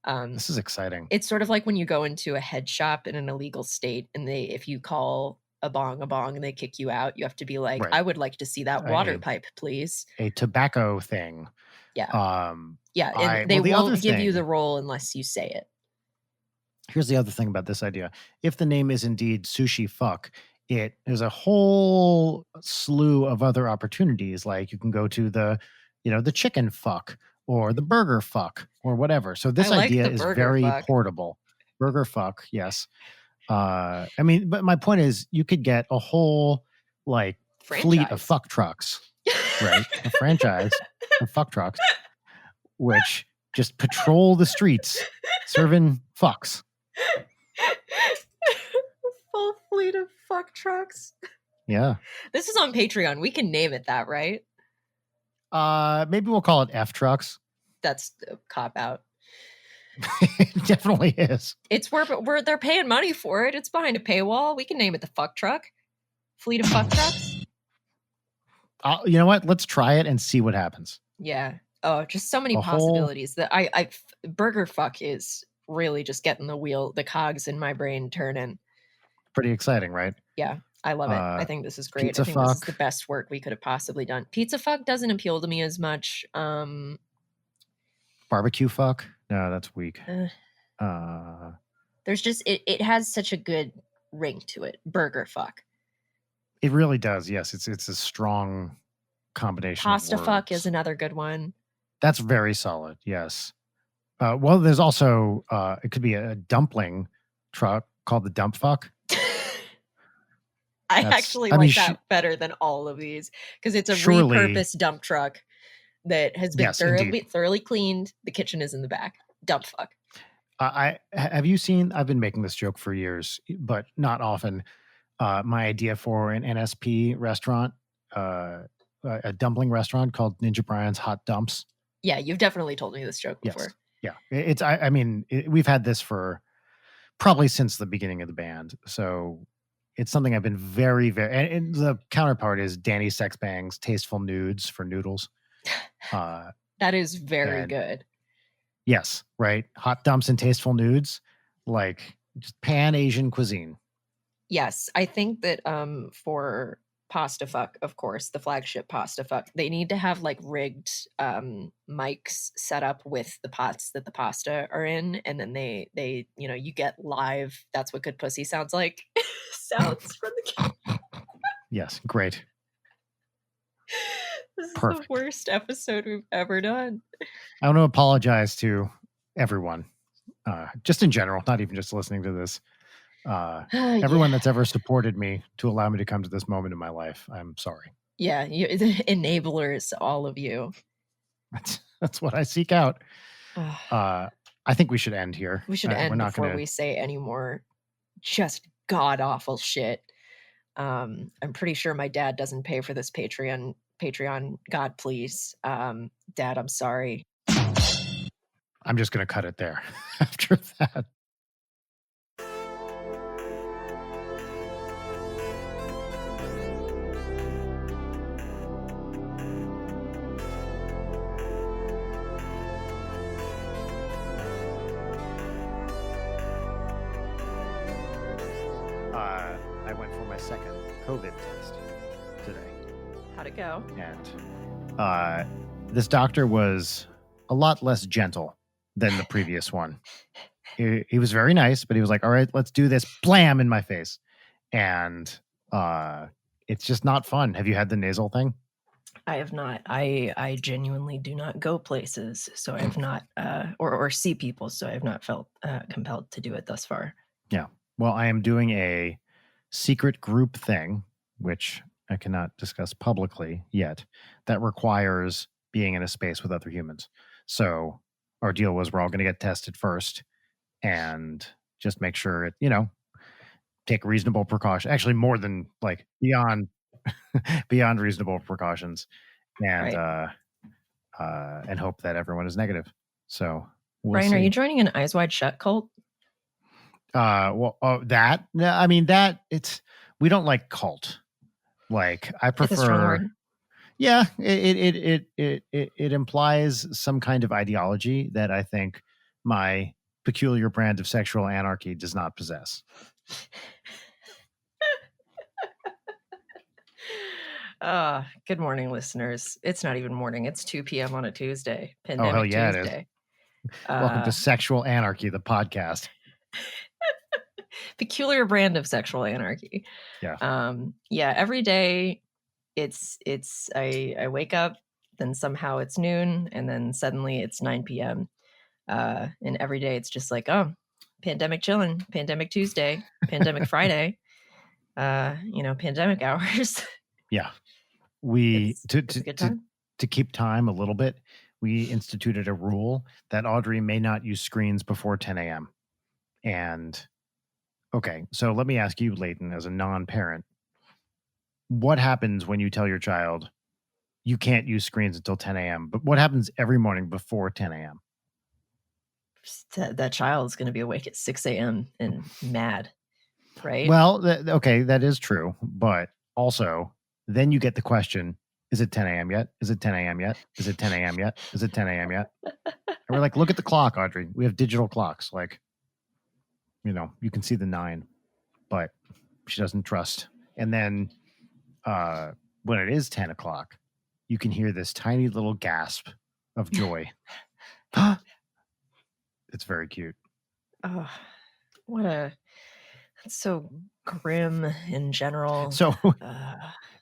This is exciting. It's sort of like when you go into a head shop in an illegal state and if you call a bong and they kick you out, you have to be like, Right. I would like to see that water pipe, please. A tobacco thing. Yeah. And they won't give you the role unless you say it. Here's the other thing about this idea. If the name is indeed sushi fuck, there's a whole slew of other opportunities. Like you can go to the chicken fuck or the burger fuck or whatever. So this idea is very portable. Burger fuck, yes. I mean, but my point is you could get a whole like fleet of fuck trucks, right? A franchise of fuck trucks, which just patrol the streets serving fucks. Full fleet of fuck trucks. Yeah. This is on Patreon. We can name it that, right? Maybe we'll call it F trucks. That's a cop out. It definitely is. It's where they're paying money for it. It's behind a paywall. We can name it the fuck truck. Fleet of fuck trucks. You know what? Let's try it and see what happens. Yeah. Oh, just so many possibilities. That I burger fuck is really just getting the cogs in my brain turning. Pretty exciting, right? Yeah, I love it. I think this is great. Pizza I think fuck. This is the best work we could have possibly done. Pizza fuck doesn't appeal to me as much. Barbecue fuck? No, that's weak. There's just it has such a good ring to it. Burger fuck. It really does. Yes, it's a strong combination. Pasta fuck is another good one. That's very solid. Yes. Well, there's also it could be a dumpling truck called the dump fuck. I actually like that better than all of these because it's a repurposed dump truck that has been thoroughly cleaned. The kitchen is in the back. Dump fuck. Have you seen? I've been making this joke for years, but not often. My idea for an NSP restaurant, a dumpling restaurant called Ninja Brian's Hot Dumps. Yeah, you've definitely told me this joke before. Yes. Yeah, I mean, we've had this for probably since the beginning of the band, so it's something I've been very, very. And the counterpart is Danny Sexbang's Tasteful Nudes for Noodles. That is very good. Yes, right. Hot dumps and tasteful nudes, like just pan Asian cuisine. Yes, I think that for pasta fuck, of course, the flagship pasta fuck, they need to have like rigged mics set up with the pots that the pasta are in, and then they you get live. That's what good pussy sounds like. Sounds from the camera. Yes, great. This is the worst episode we've ever done. I want to apologize to everyone, just in general, not even just listening to this. Everyone that's ever supported me to allow me to come to this moment in my life. I'm sorry. Yeah, the enablers, all of you. That's what I seek out. I think we should end here. We should end before we say any more just god awful shit. I'm pretty sure my dad doesn't pay for this Patreon. God, please. Dad, I'm sorry. I'm just going to cut it there after that. I went for my second COVID test today. How'd it go? And this doctor was a lot less gentle than the previous one. He was very nice, but he was like, all right, let's do this. Blam in my face. And it's just not fun. Have you had the nasal thing? I have not. I genuinely do not go places, so I have not, or see people, so I have not felt compelled to do it thus far. Yeah. Well, I am doing a secret group thing, which I cannot discuss publicly yet, that requires being in a space with other humans. So our deal was we're all going to get tested first and just make sure it, take reasonable precaution. Actually, more than like beyond reasonable precautions, and and hope that everyone is negative. So Brian, are you joining an Eyes Wide Shut cult? That we don't like cult. Like I prefer. It's a strong word. Yeah, it implies some kind of ideology that I think my peculiar brand of sexual anarchy does not possess. Good morning, listeners. It's not even morning. It's 2 p.m. on a Tuesday. Pandemic hell yeah, Tuesday. It is. Welcome to Sexual Anarchy, the podcast. Peculiar brand of sexual anarchy. Yeah. Every day I wake up, then somehow it's noon, and then suddenly it's 9 p.m. And every day it's just like, oh, pandemic chilling, pandemic Tuesday, pandemic Friday, pandemic hours. Yeah. To keep time a little bit, we instituted a rule that Audrey may not use screens before 10 a.m. And okay, so let me ask you, Leighton, as a non-parent, what happens when you tell your child you can't use screens until 10 a.m.? But what happens every morning before 10 a.m.? That child is going to be awake at 6 a.m. and mad, right? Well, okay, that is true. But also, then you get the question, is it 10 a.m. yet? Is it 10 a.m. yet? Is it 10 a.m. yet? Is it 10 a.m. yet? And we're like, look at the clock, Audrey. We have digital clocks. Like, you can see the 9, but she doesn't trust. And then when it is 10 o'clock, you can hear this tiny little gasp of joy. It's very cute. Oh, that's so grim in general. So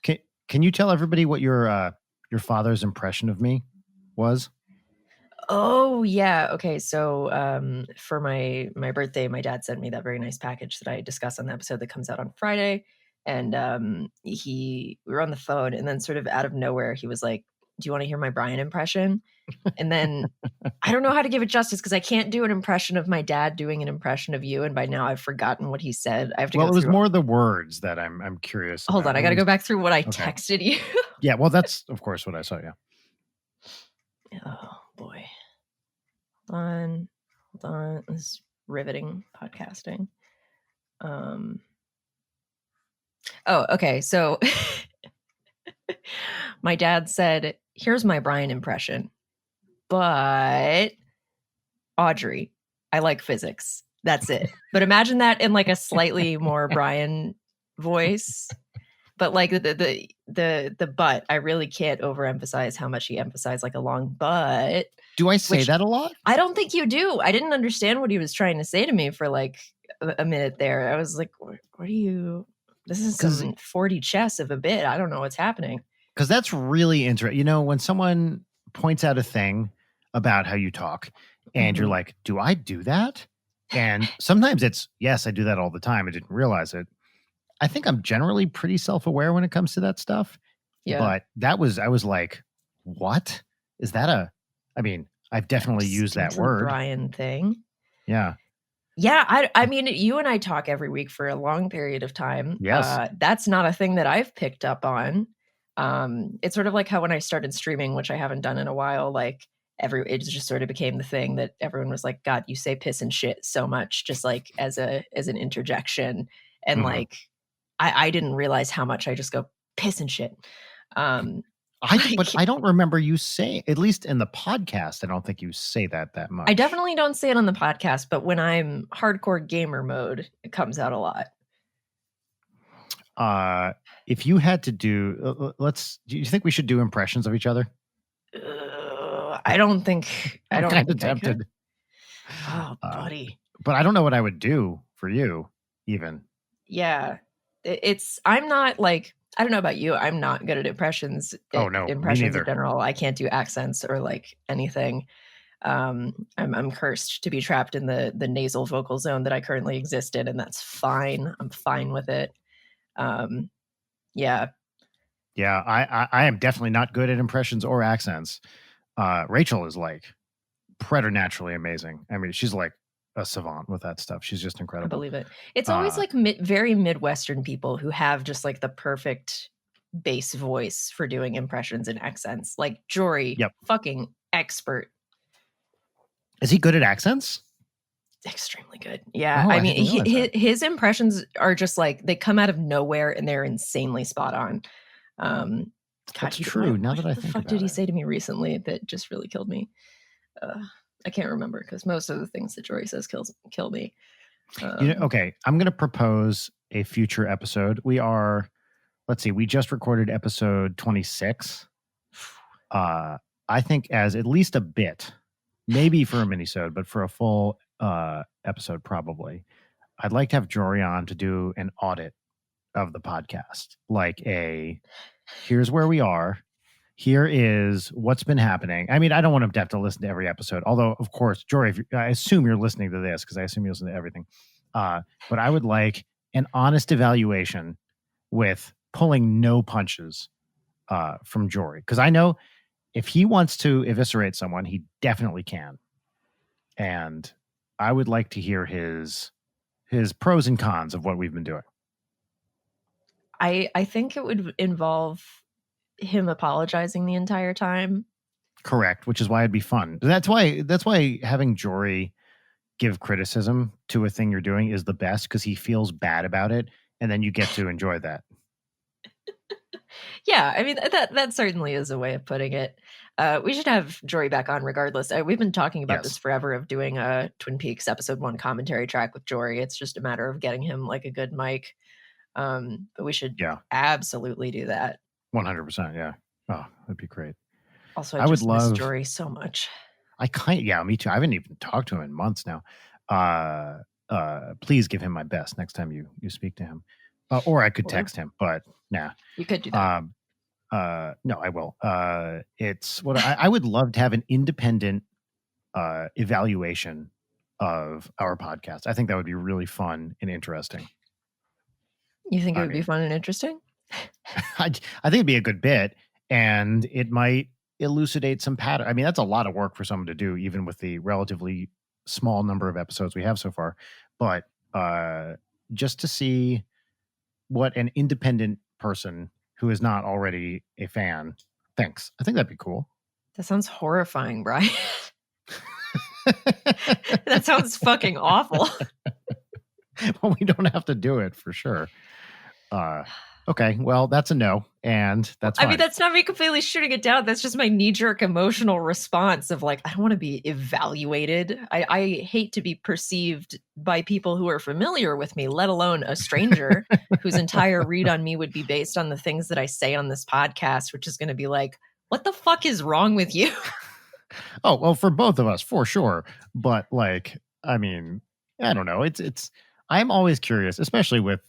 can you tell everybody what your father's impression of me was? Oh yeah. Okay. So for my birthday, my dad sent me that very nice package that I discussed on the episode that comes out on Friday. And we were on the phone, and then sort of out of nowhere, he was like, do you want to hear my Brian impression? And then I don't know how to give it justice because I can't do an impression of my dad doing an impression of you. And by now I've forgotten what he said. I have to Well, it was more the words that I'm curious Hold about. on. I got to go back through what I texted you. Yeah. Well, that's of course what I saw. Yeah. Oh boy. Hold on. This is riveting podcasting. Oh, okay. So my dad said, here's my Brian impression, but Audrey, I like physics. That's it. But imagine that in like a slightly more Brian voice. But like the but, I really can't overemphasize how much he emphasized like a long but. Do I say that a lot? I don't think you do. I didn't understand what he was trying to say to me for like a minute there. I was like, what are you? This is some 40 chess of a bit. I don't know what's happening. Because that's really interesting. When someone points out a thing about how you talk and you're like, do I do that? And sometimes it's, yes, I do that all the time. I didn't realize it. I think I'm generally pretty self-aware when it comes to that stuff. Yeah. But I was like, what? Is that I've definitely used that word. Brian thing. Yeah. Yeah. I mean, you and I talk every week for a long period of time. Yes. That's not a thing that I've picked up on. It's sort of like how when I started streaming, which I haven't done in a while, like it just sort of became the thing that everyone was like, God, you say piss and shit so much, just like as an interjection. And like, I didn't realize how much I just go piss and shit. But I don't remember you saying, at least in the podcast, I don't think you say that much. I definitely don't say it on the podcast, but when I'm hardcore gamer mode, it comes out a lot. If you had to do, do you think we should do impressions of each other? I don't think I I'm don't kind of think I could. tempted. Oh, buddy. But I don't know what I would do for you, even. Yeah. I'm not like, I don't know about you. I'm not good at impressions. Oh, no, me Impressions in neither. general. I can't do accents or like anything. I'm cursed to be trapped in the nasal vocal zone that I currently exist in, and that's fine. I'm fine with it. Yeah. Yeah, I am definitely not good at impressions or accents. Rachel is like preternaturally amazing. I mean, she's like a savant with that stuff. She's just I incredible. believe it. It's always like very Midwestern people who have just like the perfect bass voice for doing impressions and accents. Like Jory, Yep. fucking expert. Is he good at accents? Extremely good. Yeah. Oh, I I mean, didn't realize that. his impressions are just like, they come out of nowhere and they're insanely spot on. That's true. Now that I think about it. What the fuck did he say to me recently that just really killed me? I can't remember because most of the things that Jory says kill me. Okay, I'm going to propose a future episode. Let's see, we just recorded episode 26. I think as at least a bit, maybe for a minisode, but for a full episode, probably. I'd like to have Jory on to do an audit of the podcast. Like here's where we are. Here is what's been happening. I mean, I don't want him to have to listen to every episode. Although, of course, Jory, I assume you're listening to this because I assume you listen to everything. But I would like an honest evaluation with pulling no punches from Jory. Because I know if he wants to eviscerate someone, he definitely can. And I would like to hear his pros and cons of what we've been doing. I think it would involve him apologizing the entire time. Correct, which is why it'd be fun. That's why having Jory give criticism to a thing you're doing is the best, because he feels bad about it, and then you get to enjoy that. Yeah, I mean, that certainly is a way of putting it. We should have Jory back on regardless. We've been talking about this forever, of doing a Twin Peaks episode 1 commentary track with Jory. It's just a matter of getting him like a good mic. But we should absolutely do that. 100%, yeah. Oh, that'd be great. Also, I would love miss Jory so much. Me too. I haven't even talked to him in months now. Please give him my best next time you speak to him. Or I could text him, but nah. You could do that. No, I will. It's what I would love to have an independent evaluation of our podcast. I think that would be really fun and interesting. You think it would be fun and interesting? I think it'd be a good bit, and it might elucidate some pattern. I mean, that's a lot of work for someone to do, even with the relatively small number of episodes we have so far. But just to see what an independent person who is not already a fan thinks, I think that'd be cool. That sounds horrifying, Brian. That sounds fucking awful. Well, we don't have to do it for sure. Okay, well, that's a no, and that's fine. I mean, that's not me completely shooting it down. That's just my knee-jerk emotional response of like, I don't want to be evaluated. I hate to be perceived by people who are familiar with me, let alone a stranger whose entire read on me would be based on the things that I say on this podcast, which is going to be like, what the fuck is wrong with you? Oh, well, for both of us, for sure. But like, I mean, I don't know. I'm always curious, especially with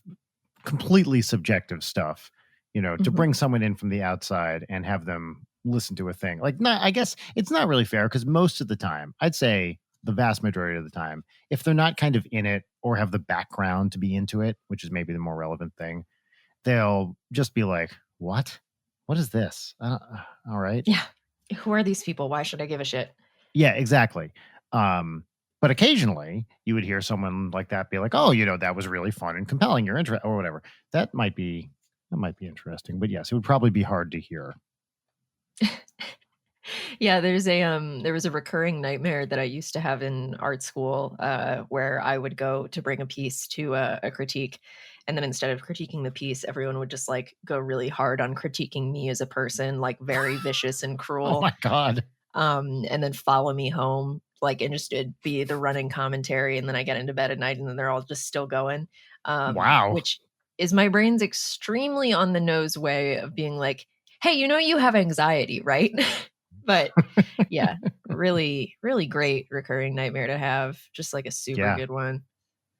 completely subjective stuff, to bring someone in from the outside and have them listen to a thing. Like, I guess it's not really fair, because most of the time, I'd say the vast majority of the time, if they're not kind of in it or have the background to be into it, which is maybe the more relevant thing, they'll just be like, what is this? All right. Yeah. Who are these people? Why should I give a shit? Yeah, exactly. But occasionally you would hear someone like that be like, oh, that was really fun and compelling, your interest, or whatever. That might be interesting. But yes, it would probably be hard to hear. Yeah, there was a recurring nightmare that I used to have in art school, where I would go to bring a piece to a critique, and then instead of critiquing the piece, everyone would just like go really hard on critiquing me as a person, like very vicious and cruel. Oh my God. And then follow me home, like, and just it'd be the running commentary, and then I get into bed at night, and then they're all just still going. Wow. Which is my brain's extremely on the nose way of being like, hey, you have anxiety, right? But yeah, really, really great recurring nightmare to have. Just like a super good one.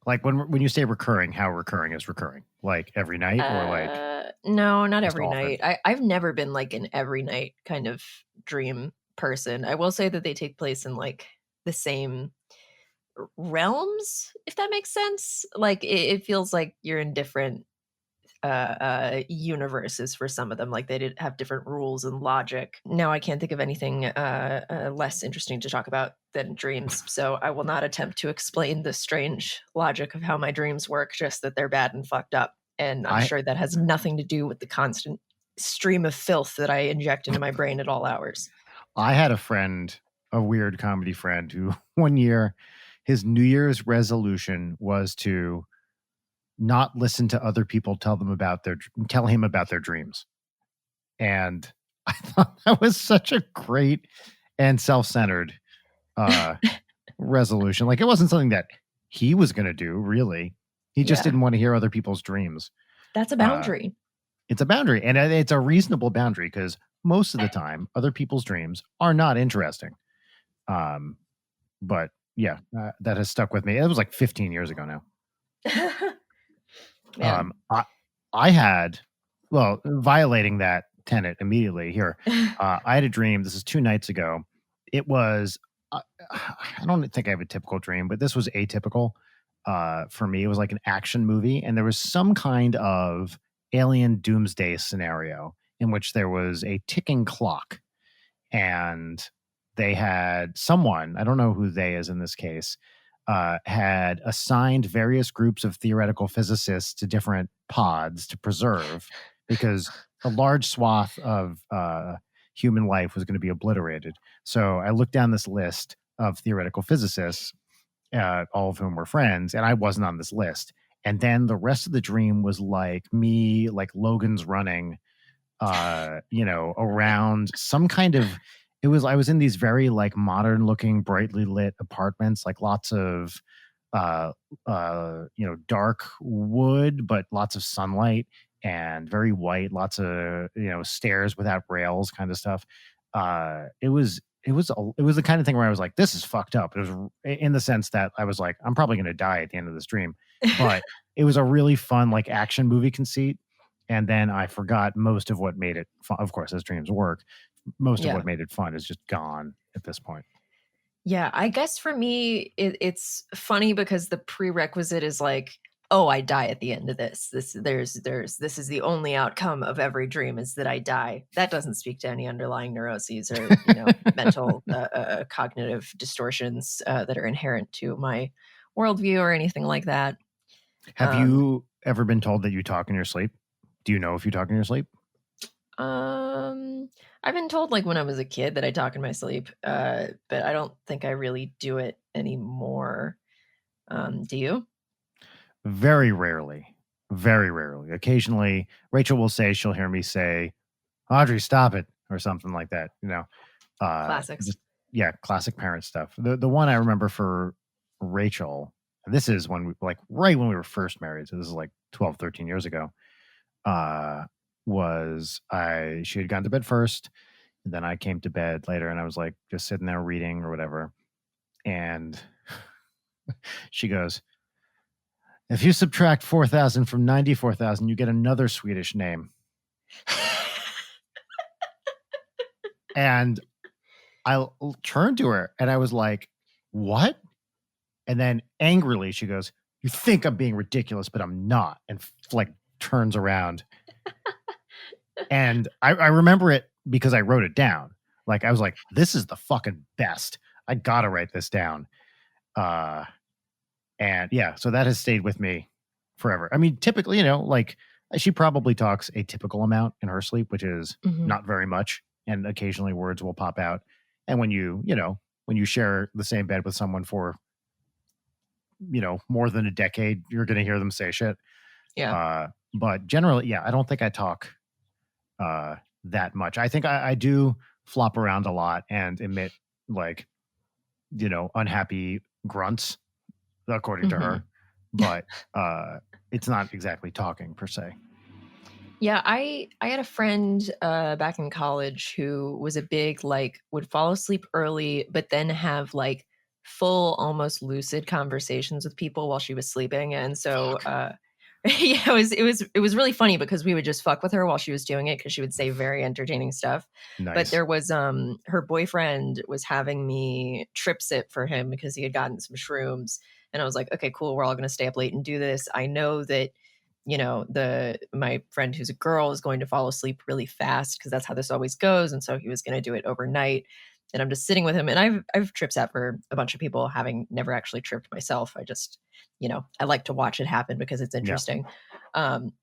Like when you say recurring, how recurring is recurring? Like every night or like no, not every often? night. I've never been like an every night kind of dream person. I will say that they take place in like the same realms, if that makes sense. Like it feels like you're in different universes for some of them. Like they did have different rules and logic. Now I can't think of anything less interesting to talk about than dreams, so I will not attempt to explain the strange logic of how my dreams work, just that they're bad and fucked up. And I'm sure that has nothing to do with the constant stream of filth that I inject into my brain at all hours. I had a friend, a weird comedy friend, who one year his New Year's resolution was to not listen to other people tell him about their dreams. And I thought that was such a great and self-centered resolution. Like it wasn't something that he was going to do, really. He just didn't want to hear other people's dreams. That's a boundary. It's a boundary, and it's a reasonable boundary because most of the time other people's dreams are not interesting. But yeah, that has stuck with me. It was like 15 years ago now. I had, violating that tenet immediately here. I had a dream. This is 2 nights ago. It was, I don't think I have a typical dream, but this was atypical for me. It was like an action movie, and there was some kind of alien doomsday scenario in which there was a ticking clock, and they had someone, I don't know who they is in this case, had assigned various groups of theoretical physicists to different pods to preserve because a large swath of human life was going to be obliterated. So I looked down this list of theoretical physicists, all of whom were friends, and I wasn't on this list. And then the rest of the dream was like me, like Logan's running, around some kind of, I was in these very like modern looking, brightly lit apartments, like lots of, dark wood, but lots of sunlight and very white, lots of, stairs without rails kind of stuff. It was the kind of thing where I was like, this is fucked up. It was in the sense that I was like, I'm probably going to die at the end of this dream, but it was a really fun, like action movie conceit. And then I forgot most of what made it fun. Of course, as dreams work, most of what made it fun is just gone at this point. Yeah, I guess for me, it's funny because the prerequisite is like, oh, I die at the end of this. This is the only outcome of every dream is that I die. That doesn't speak to any underlying neuroses or mental cognitive distortions that are inherent to my worldview or anything like that. Have you ever been told that you talk in your sleep? Do you know if you talk in your sleep? I've been told like when I was a kid that I talk in my sleep, but I don't think I really do it anymore. Do you? Very rarely. Very rarely. Occasionally, Rachel will say, she'll hear me say, Audrey, stop it, or something like that. Classics. Classic parent stuff. The one I remember for Rachel, this is when right when we were first married, so this is like 12, 13 years ago, she had gone to bed first, and then I came to bed later, and I was like just sitting there reading or whatever, and she goes, if you subtract 4,000 from 94,000, you get another Swedish name. And I turned to her and I was like, what? And then angrily she goes, you think I'm being ridiculous, but I'm not. And like turns around. And I remember it because I wrote it down. Like I was like, this is the fucking best. I gotta write this down. And yeah, so that has stayed with me forever. I mean, typically, like she probably talks a typical amount in her sleep, which is not very much. And occasionally words will pop out. And when you share the same bed with someone for, more than a decade, you're going to hear them say shit. Yeah. But generally, yeah, I don't think I talk that much. I think I do flop around a lot and emit like, unhappy grunts, according to her. but it's not exactly talking per se. Yeah, I had a friend back in college who was a big, like, would fall asleep early, but then have like full, almost lucid conversations with people while she was sleeping. And so yeah, it was really funny because we would just fuck with her while she was doing it because she would say very entertaining stuff. But Nice. there was her boyfriend was having me trip sit for him because he had gotten some shrooms. And I was like, okay, cool, we're all gonna stay up late and do this. I know that my friend who's a girl is going to fall asleep really fast because that's how this always goes. And so he was going to do it overnight. And I'm just sitting with him, and I've trip sat for a bunch of people, having never actually tripped myself. I just, I like to watch it happen because it's interesting. And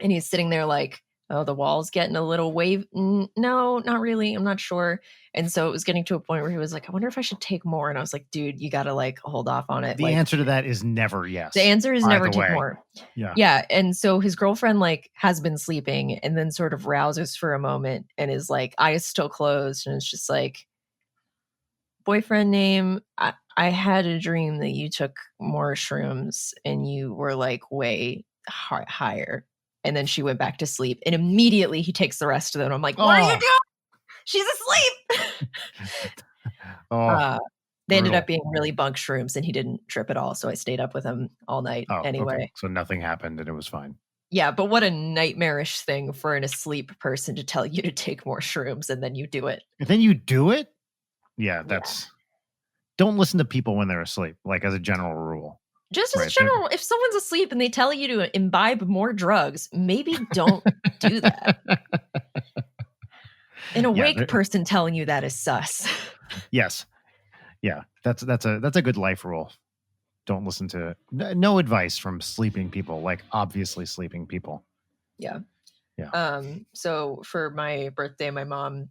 he's sitting there like, oh, the wall's getting a little wave. No, not really. I'm not sure. And so it was getting to a point where he was like, I wonder if I should take more. And I was like, dude, you got to like hold off on it. The like, answer to that is never yes. The answer is never Either take way. more. Yeah. Yeah. And so his girlfriend like has been sleeping and then sort of rouses for a moment and is like eyes still closed. And it's just like, boyfriend name, I had a dream that you took more shrooms and you were like way higher. And then she went back to sleep, and immediately he takes the rest of them. I'm like, what are you doing? She's asleep. They ended up being really bunk shrooms, and he didn't trip at all. So I stayed up with him all night anyway. Okay. So nothing happened and it was fine. Yeah, but what a nightmarish thing for an asleep person to tell you to take more shrooms and then you do it. And then you do it? Yeah, that's... Don't listen to people when they're asleep, like as a general rule. Just as a general, if someone's asleep and they tell you to imbibe more drugs, maybe don't do that. An awake person telling you that is sus. Yes. Yeah, that's a good life rule. Don't listen to no advice from sleeping people, like obviously sleeping people. Yeah. Yeah. So for my birthday, my mom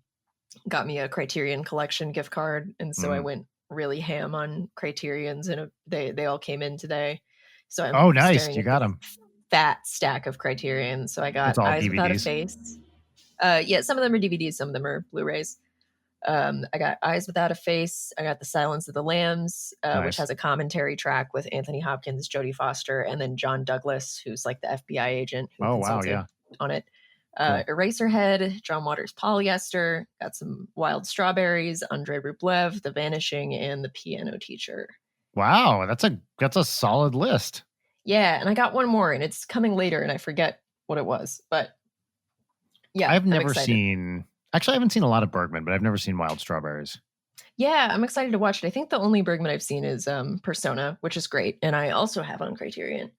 got me a Criterion Collection gift card, and so I went really ham on Criterions, and they all came in today. So I'm nice, you got them. Fat stack of Criterions. So I got Eyes DVDs. Without a Face. Yeah, some of them are DVDs, some of them are Blu-rays. I got Eyes Without a Face. I got The Silence of the Lambs, which has a commentary track with Anthony Hopkins, Jodie Foster, and then John Douglas, who's like the FBI agent who consulted on it. Cool. Eraserhead, John Waters' Polyester, got some Wild Strawberries, Andrei Rublev, The Vanishing, and The Piano Teacher. Wow, that's a solid list. Yeah, and I got one more, and it's coming later, and I forget what it was, but yeah, I've never seen. Actually, I haven't seen a lot of Bergman, but I've never seen Wild Strawberries. Yeah, I'm excited to watch it. I think the only Bergman I've seen is Persona, which is great, and I also have on Criterion.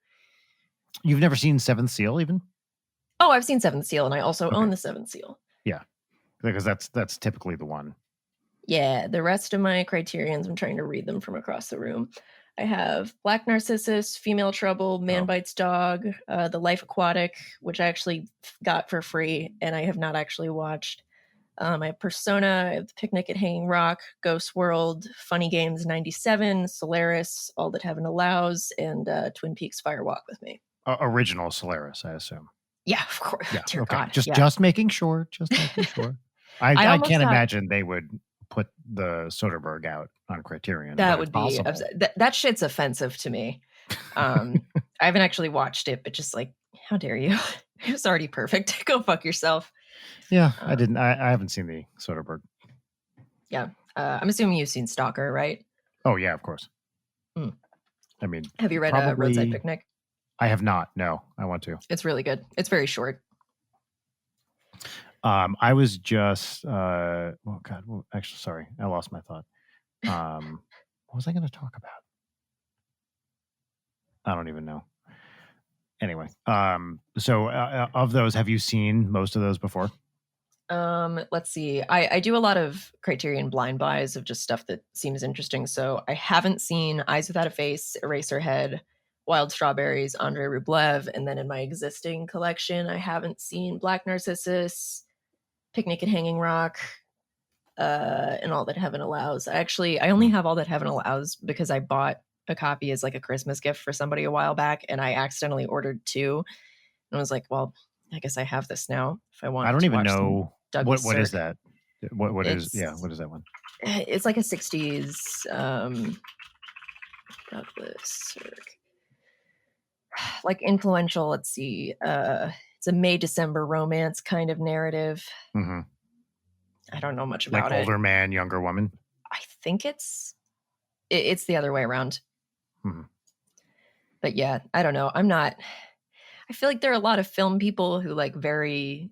You've never seen Seventh Seal, even? Oh, I've seen Seventh Seal, and I also own the Seventh Seal. Yeah, because that's typically the one. Yeah, the rest of my Criterions, I'm trying to read them from across the room. I have Black Narcissus, Female Trouble, Man Bites Dog, The Life Aquatic, which I actually got for free, and I have not actually watched. I have Persona, I have The Picnic at Hanging Rock, Ghost World, Funny Games 97, Solaris, All That Heaven Allows, and Twin Peaks Fire Walk with Me. Original Solaris, I assume. Yeah, of course. Yeah, Dear okay. God. Just making sure. Just making sure. I can't imagine they would put the Soderbergh out on Criterion. That would be that shit's offensive to me. I haven't actually watched it, but just like, how dare you? It was already perfect. Go fuck yourself. Yeah, I didn't. I haven't seen the Soderbergh. Yeah, I'm assuming you've seen Stalker, right? Oh yeah, of course. I mean, have you read Roadside Picnic? I have not. No, I want to. It's really good. It's very short. I was just. Oh God. Well, actually, sorry, I lost my thought. What was I going to talk about? I don't even know. Anyway, so of those, have you seen most of those before? Let's see. I do a lot of Criterion blind buys of just stuff that seems interesting. So I haven't seen Eyes Without a Face, Eraserhead, Wild Strawberries, Andrei Rublev, and then in my existing collection, I haven't seen Black Narcissus, Picnic at Hanging Rock, and All That Heaven Allows. I only have All That Heaven Allows because I bought a copy as like a Christmas gift for somebody a while back, and I accidentally ordered 2, and I was like, well, I guess I have this now if I want. I don't even know what is that. What is that one? It's like a 60s Douglas Sirk. like influential. Let's see. It's a May-December romance kind of narrative. Mm-hmm. I don't know much Like about it. older man, younger woman. I think it's the other way around. Mm-hmm. But yeah, I don't know. I feel like there are a lot of film people who like very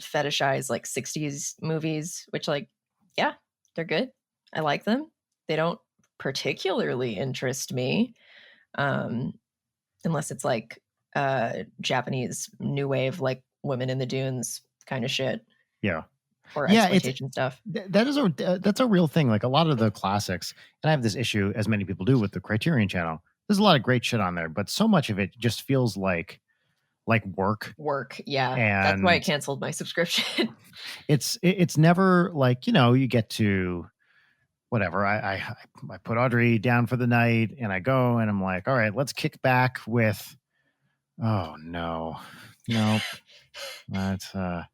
fetishize like 60s movies, which like, yeah, they're good. I like them. They don't particularly interest me. Unless it's like Japanese new wave, like Women in the Dunes kind of shit. Yeah. Or Yeah, exploitation stuff. that's a real thing. Like a lot of the classics, and I have this issue, as many people do, with the Criterion Channel. There's a lot of great shit on there, but so much of it just feels like work. Yeah, that's why I canceled my subscription. It's never like, you get to whatever. I put Audrey down for the night, and I go, and I'm like, all right, let's kick back with. Oh no, nope. That's a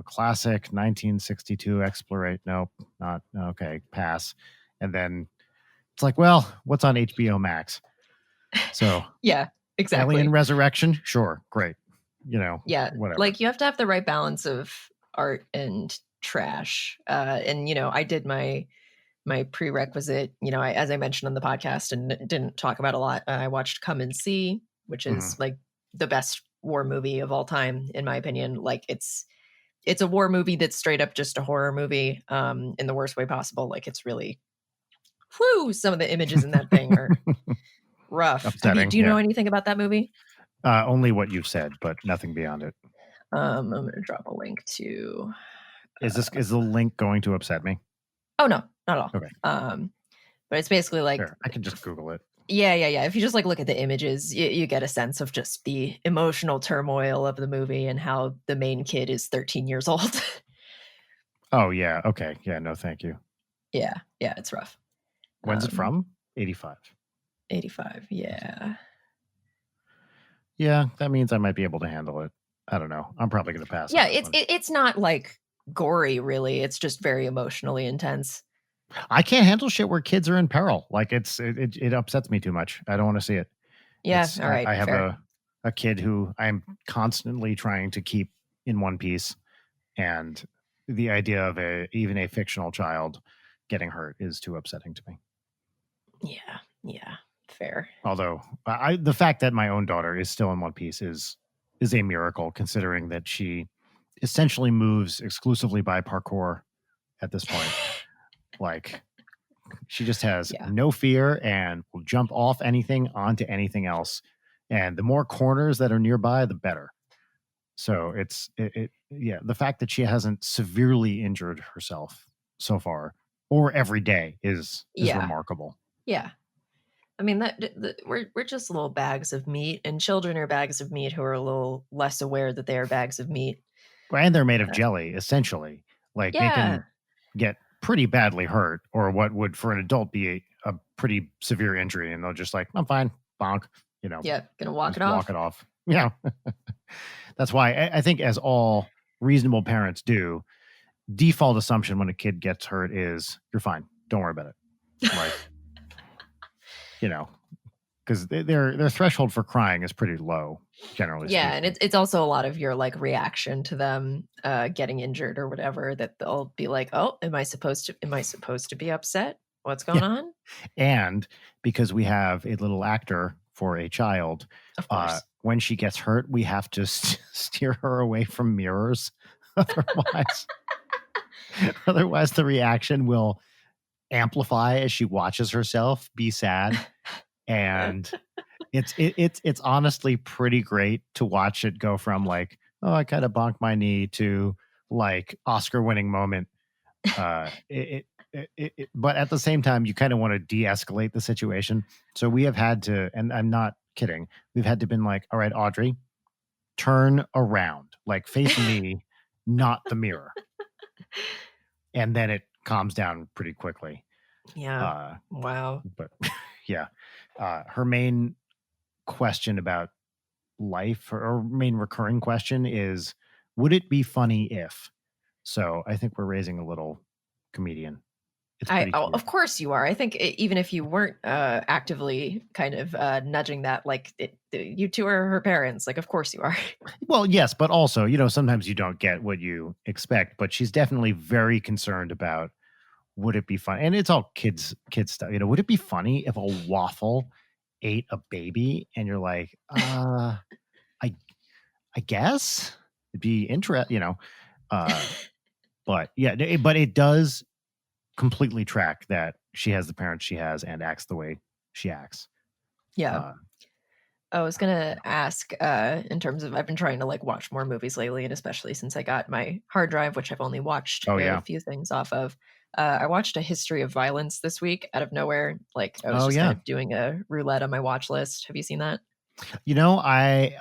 classic 1962 exploration. Nope, not okay. Pass. And then it's like, well, what's on HBO Max? So yeah, exactly. Alien Resurrection, sure, great. Yeah, whatever. like you have to have the right balance of art and trash. And I did my prerequisite. As I mentioned on the podcast and didn't talk about a lot. I watched Come and See, which is like the best war movie of all time, in my opinion. Like it's a war movie that's straight up just a horror movie, in the worst way possible. Like it's really, some of the images in that thing are rough. Upsetting, do you know anything about that movie? Only what you've said, but nothing beyond it. I'm going to drop a link to. Is the link going to upset me? Oh no, not at all. Okay. But it's basically like Sure, I can just Google it. Yeah. If you just like look at the images, you get a sense of just the emotional turmoil of the movie and how the main kid is 13 years old. Oh yeah. Okay. Yeah. No, thank you. Yeah. It's rough. When's it from? 85. 85. Yeah. Yeah, that means I might be able to handle it. I don't know. I'm probably going to pass. Yeah, it's not like gory, really. It's just very emotionally intense. I can't handle shit where kids are in peril. Like it upsets me too much. I don't want to see it. Yeah, all right. I have a kid who I'm constantly trying to keep in one piece, and the idea of even a fictional child getting hurt is too upsetting to me. Yeah, fair. Although the fact that my own daughter is still in one piece is a miracle, considering that she essentially moves exclusively by parkour at this point. Like she just has no fear and will jump off anything onto anything else. And the more corners that are nearby, the better. So the fact that she hasn't severely injured herself so far or every day is remarkable. Yeah. I mean, we're just little bags of meat, and children are bags of meat who are a little less aware that they are bags of meat. And they're made of jelly, essentially. Like they can get pretty badly hurt, or what would for an adult be a pretty severe injury, and they'll just like, I'm fine, bonk, gonna walk it off. Walk it off. Yeah. That's why I think, as all reasonable parents do, default assumption when a kid gets hurt is you're fine, don't worry about it. Like, because their threshold for crying is pretty low, generally. Yeah, speaking. and it's also a lot of your like reaction to them getting injured or whatever, that they'll be like, oh, am I supposed to be upset? What's going on? And because we have a little actor for a child, of course, when she gets hurt, we have to steer her away from mirrors. Otherwise the reaction will amplify as she watches herself be sad. And it's honestly pretty great to watch it go from like, oh, I kind of bonked my knee, to like Oscar-winning moment. But at the same time, you kind of want to de-escalate the situation. So we have had to, and I'm not kidding, we've had to been like, all right, Audrey, turn around, like face me, not the mirror. And then it calms down pretty quickly. Yeah. Wow. But yeah. Her main question about life, or main recurring question, is, would it be funny if? So I think we're raising a little comedian. It's pretty cute. Of course you are. I think even if you weren't actively kind of nudging that, like you two are her parents. Like, of course you are. Well, yes, but also, sometimes you don't get what you expect, but she's definitely very concerned about, would it be fun? And it's all kids stuff. Would it be funny if a waffle ate a baby? And you're like, I guess it'd be interesting, but yeah, but it does completely track that she has the parents she has and acts the way she acts. Yeah. I was gonna ask, in terms of, I've been trying to like watch more movies lately, and especially since I got my hard drive, which I've only watched a few things off of. I watched A History of Violence this week out of nowhere. Like I was just kind of doing a roulette on my watch list. Have you seen that? I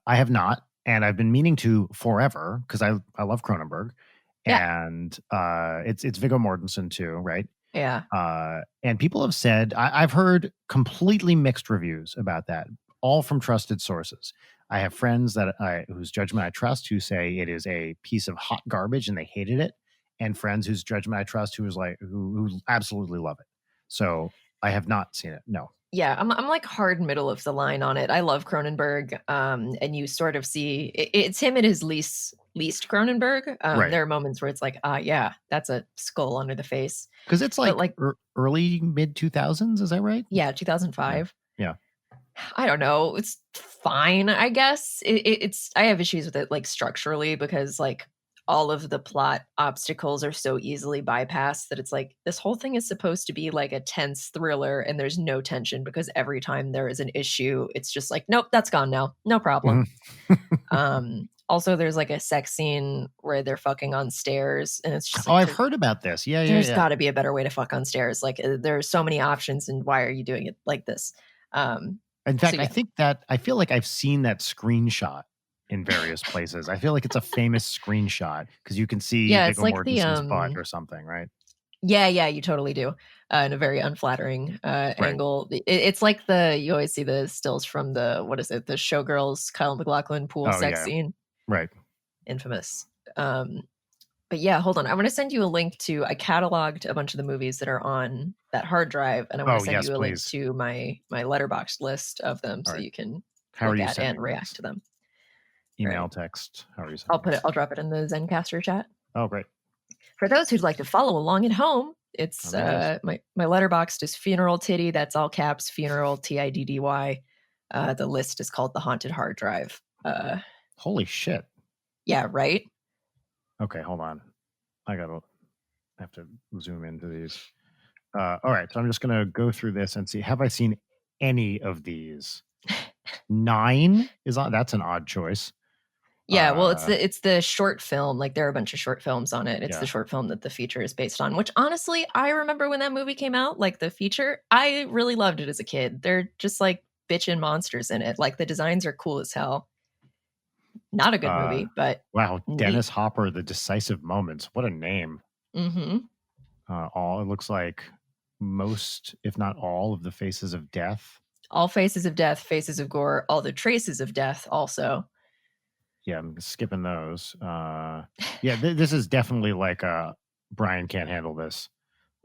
have not, and I've been meaning to forever because I love Cronenberg. Yeah. And it's Viggo Mortensen too, right? Yeah. And people have said, I've heard completely mixed reviews about that, all from trusted sources. I have friends whose judgment I trust who say it is a piece of hot garbage and they hated it, and friends whose judgment I trust who absolutely love it. So I have not seen it. No. Yeah, I'm like hard middle of the line on it. I love Cronenberg, and you sort of see it's him at his least Cronenberg. Right. There are moments where it's like, yeah, that's a skull under the face. Because it's like early mid 2000s, is that right? Yeah, 2005. Yeah. I don't know. It's fine, I guess. It's I have issues with it like structurally because like all of the plot obstacles are so easily bypassed that it's like this whole thing is supposed to be like a tense thriller and there's no tension because every time there is an issue, it's just like, nope, that's gone now. No problem. Also, there's like a sex scene where they're fucking on stairs and it's just like, I've heard about this. Yeah. There's got to be a better way to fuck on stairs. Like there are so many options and why are you doing it like this? In fact, I feel like I've seen that screenshot in various places. I feel like it's a famous screenshot because you can see it's like Mortensen's butt or something, right? Yeah, you totally do. In a very unflattering angle. It's like you always see the stills from the Showgirls Kyle MacLachlan pool sex scene. Right. Infamous. But yeah, hold on. I want to send you a link to, I cataloged a bunch of the movies that are on that hard drive, and I want to send you a link to my Letterboxd list of them so you can look at and react to them. Email, text. How are you sending I'll drop it in the Zencaster chat. Oh, great. For those who'd like to follow along at home, it's my Letterboxd is Funeral Titty. That's all caps, Funeral Tiddy. The list is called The Haunted Hard Drive. Holy shit. Yeah, right? Okay, hold on. I have to zoom into these. All right, so I'm just going to go through this and see, have I seen any of these? 9 is on. That's an odd choice. Yeah, well, it's the short film. Like there are a bunch of short films on it. It's the short film that the feature is based on, which honestly, I remember when that movie came out, like the feature, I really loved it as a kid. They're just like bitchin' monsters in it. Like the designs are cool as hell. Not a good movie, but wow, Dennis Hopper, The Decisive Moments. What a name. Mm-hmm. It looks like most, if not all, of the Faces of Death. All Faces of Death, Faces of Gore, all the Traces of Death also. Yeah, I'm skipping those. This is definitely like Brian can't handle this.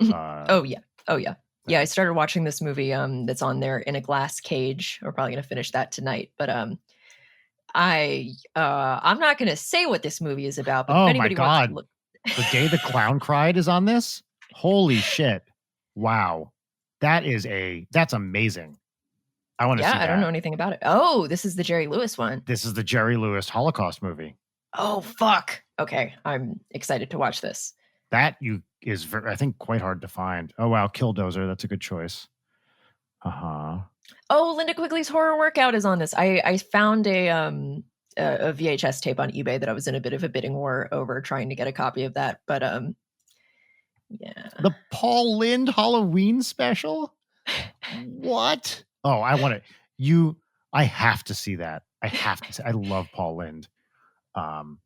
Oh yeah. Yeah, I started watching this movie that's on there in a glass cage. We're probably gonna finish that tonight, but I'm not gonna say what this movie is about. But if anybody wants to look, The Day the Clown Cried is on this. Holy shit! Wow, that's amazing. I want to see that. I don't know anything about it. Oh, this is the Jerry Lewis one. This is the Jerry Lewis Holocaust movie. Oh fuck! Okay, I'm excited to watch this. That is I think quite hard to find. Oh wow, Killdozer. That's a good choice. Oh, Linda Quigley's Horror Workout is on this. I found a VHS tape on eBay that I was in a bit of a bidding war over trying to get a copy of that. But yeah. The Paul Lynde Halloween special? What? Oh, I want it. I have to see that. I love Paul Lynde.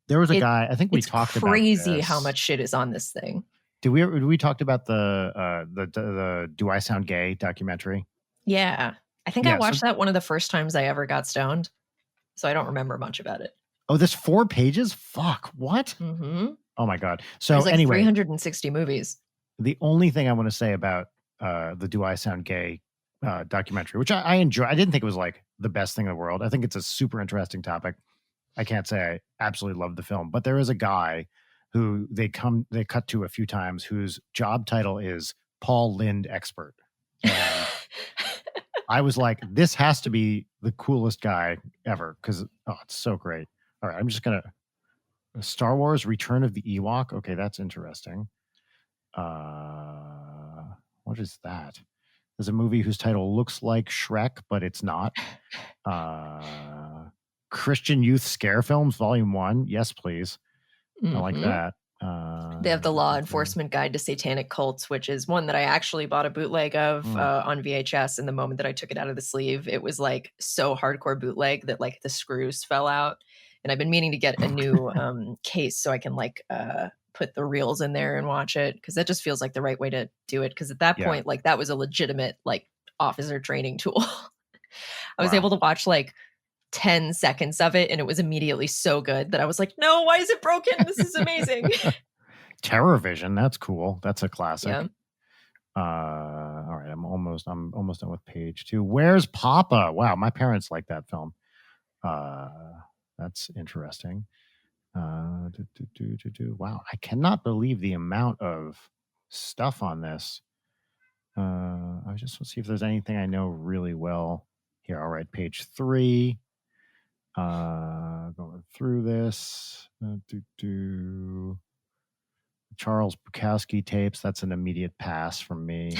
There was a guy, I think we talked about crazy how much shit is on this thing. Did we talked about the Do I Sound Gay documentary? Yeah. I think I watched that one of the first times I ever got stoned. So I don't remember much about it. Oh, there's 4 pages? Fuck, what? Mm-hmm. Oh my God. So there's like anyway, 360 movies. The only thing I want to say about the Do I Sound Gay documentary, which I enjoy. I didn't think it was like the best thing in the world. I think it's a super interesting topic. I can't say I absolutely love the film, but there is a guy who they cut to a few times whose job title is Paul Lind expert. And I was like, this has to be the coolest guy ever because it's so great. All right, I'm just gonna Star Wars Return of the Ewok. Okay, that's interesting. What is that? There's a movie whose title looks like Shrek, but it's not. Christian Youth Scare Films, Volume 1. Yes, please. I like that. They have the Law Enforcement Guide to Satanic Cults, which is one that I actually bought a bootleg of on VHS. And the moment that I took it out of the sleeve, it was like so hardcore bootleg that like the screws fell out. And I've been meaning to get a new case so I can like put the reels in there and watch it, because that just feels like the right way to do it. Because at that point, like that was a legitimate like officer training tool. I was able to watch like 10 seconds of it and it was immediately so good that I was like, no, why is it broken? This is amazing. Terror Vision, that's cool. That's a classic. Yeah. All right, I'm almost done with page 2. Where's Papa? Wow, my parents like that film. That's interesting. Wow, I cannot believe the amount of stuff on this. I just want to see if there's anything I know really well here. All right, page 3. Going through this. Charles Bukowski tapes. That's an immediate pass from me.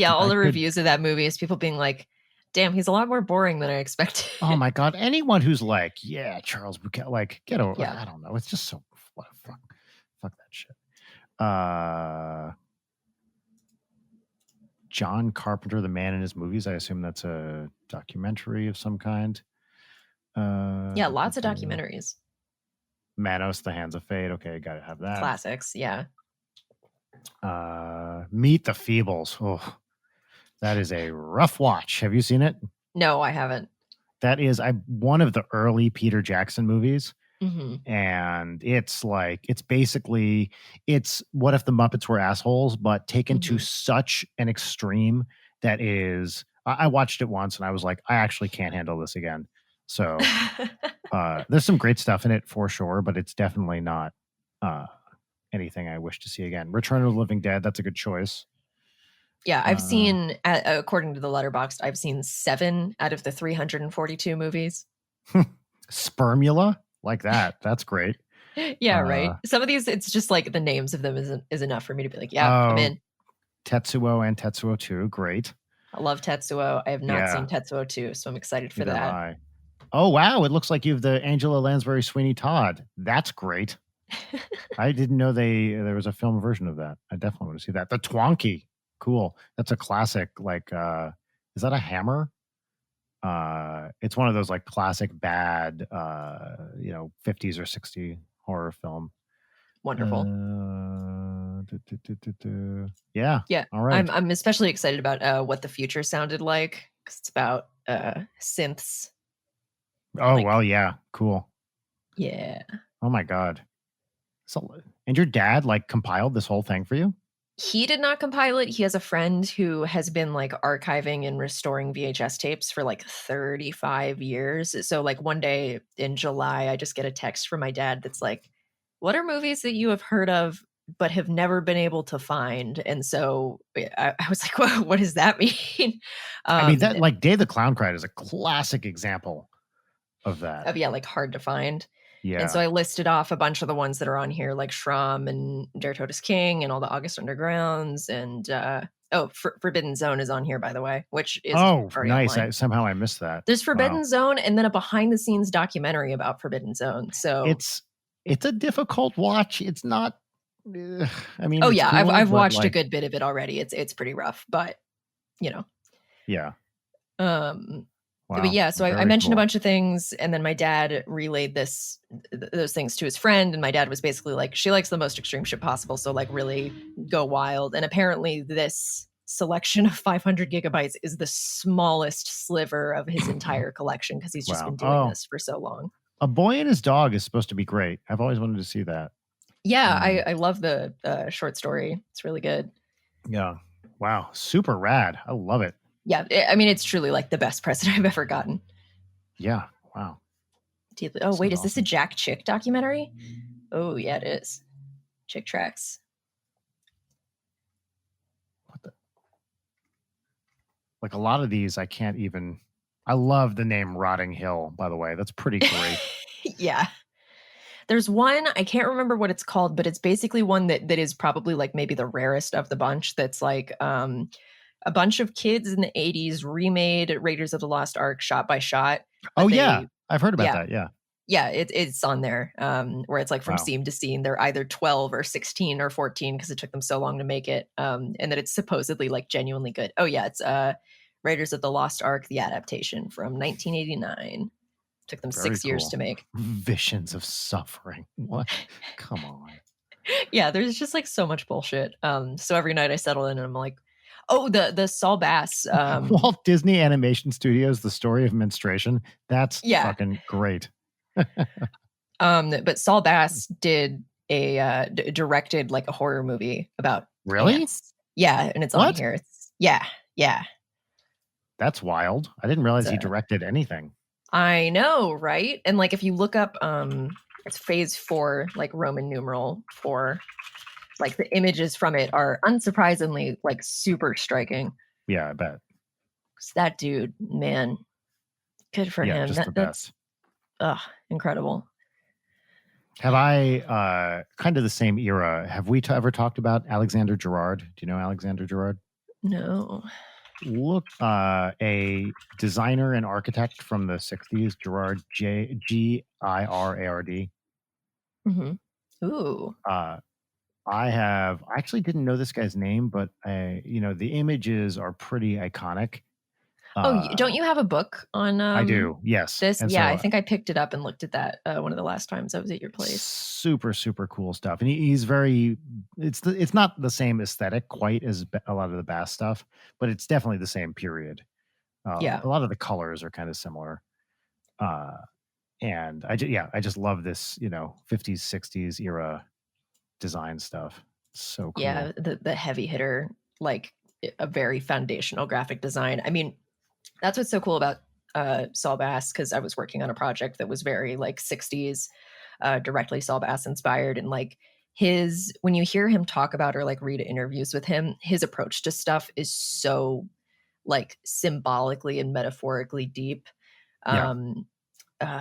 All the reviews of that movie is people being like, damn, he's a lot more boring than I expected. Oh my God. Anyone who's like, yeah, Charles Bukowski, like, get over. I don't know. It's just so fuck that shit. John Carpenter, The Man in His Movies. I assume that's a documentary of some kind. Lots of documentaries. Manos, The Hands of Fate. Okay, gotta have that. Classics, yeah. Meet the Feebles. Oh, that is a rough watch. Have you seen it? No, I haven't. That is one of the early Peter Jackson movies. Mm-hmm. And it's like, it's what if the Muppets were assholes, but taken to such an extreme that is, I watched it once and I was like, I actually can't handle this again. So there's some great stuff in it for sure, but it's definitely not anything I wish to see again. Return of the Living Dead, that's a good choice. Yeah, I've seen, according to the Letterboxd, I've seen 7 out of the 342 movies. Spermula? Like that. That's great. Yeah, right. Some of these, it's just like the names of them is enough for me to be like, yeah, I'm in. Tetsuo and Tetsuo 2, great. I love Tetsuo. I have not seen Tetsuo 2, so I'm excited for that. Oh, wow. It looks like you have the Angela Lansbury Sweeney Todd. That's great. I didn't know there was a film version of that. I definitely want to see that. The Twonky. Cool. That's a classic. Like, is that a Hammer? It's one of those like classic bad, 50s or 60s horror film. Wonderful. Yeah. All right. I'm especially excited about What the Future Sounded Like, because it's about synths. Oh, well, yeah. Cool. Yeah. Oh my God. So, and your dad like compiled this whole thing for you? He did not compile it. He has a friend who has been like archiving and restoring VHS tapes for like 35 years. So like one day in July, I just get a text from my dad that's like, what are movies that you have heard of but have never been able to find? And so I was like, well, what does that mean? I mean, that like Day the Clown Cried is a classic example of that. Of, like hard to find. Yeah. And so I listed off a bunch of the ones that are on here, like Shrum and Der Todes King and all the August Undergrounds. And Forbidden Zone is on here, by the way, which is nice. Somehow I missed that. There's Forbidden Zone and then a behind the scenes documentary about Forbidden Zone. So it's a difficult watch. It's not. I mean, cool, I've watched a good bit of it already. It's pretty rough, but Yeah. Wow, but yeah, so I mentioned a bunch of things, and then my dad relayed those things to his friend, and my dad was basically like, she likes the most extreme shit possible, so like really go wild. And apparently this selection of 500 gigabytes is the smallest sliver of his entire collection, because he's just been doing this for so long. A Boy and His Dog is supposed to be great. I've always wanted to see that. Yeah, I love the short story. It's really good. Yeah. Wow. Super rad. I love it. Yeah, I mean, it's truly like the best present I've ever gotten. Yeah. Wow. Oh, wait, is Sounds this a awesome. Jack Chick documentary? Oh, yeah, it is. Chick Tracks. What the? Like a lot of these, I can't even. I love the name Rotting Hill, by the way. That's pretty great. Yeah. There's one, I can't remember what it's called, but it's basically one that is probably like maybe the rarest of the bunch. That's like a bunch of kids in the 80s remade Raiders of the Lost Ark shot by shot. Oh, yeah. I've heard about that. Yeah. Yeah, it's on there, where it's like from Wow. scene to scene. They're either 12 or 16 or 14 because it took them so long to make it, and that it's supposedly like genuinely good. Oh yeah, it's Raiders of the Lost Ark, the adaptation from 1989. Took them Very 6 years cool. to make. Visions of Suffering. What? Come on. Yeah, there's just like so much bullshit. So every night I settle in and I'm like, oh, the Saul Bass. Walt Disney Animation Studios, The Story of Menstruation. That's fucking great. But Saul Bass did directed like a horror movie about ants. Yeah, and it's on here. It's yeah. That's wild. I didn't realize he directed anything. I know, right? And like if you look up it's phase 4, like Roman numeral 4, like the images from it are unsurprisingly like super striking. Yeah, I bet. That dude, man, good for him. Just the best. That's incredible. Have I kind of the same era? Have we ever talked about Alexander Gerard? Do you know Alexander Gerard? No. Look, a designer and architect from the 60s, Gerard, Girard. Mm-hmm. Ooh. I actually didn't know this guy's name, but the images are pretty iconic. Don't you have a book on I do, yes. This? And I think I picked it up and looked at that one of the last times I was at your place. Super, super cool stuff. And he's very, it's not the same aesthetic quite as a lot of the Bass stuff, but it's definitely the same period. A lot of the colors are kind of similar. And I just love this, 50s, 60s era design stuff. So cool. Yeah, the heavy hitter, like a very foundational graphic design. I mean, that's what's so cool about Saul Bass, because I was working on a project that was very like 60s, directly Saul Bass inspired. And like when you hear him talk about or like read interviews with him, his approach to stuff is so like symbolically and metaphorically deep.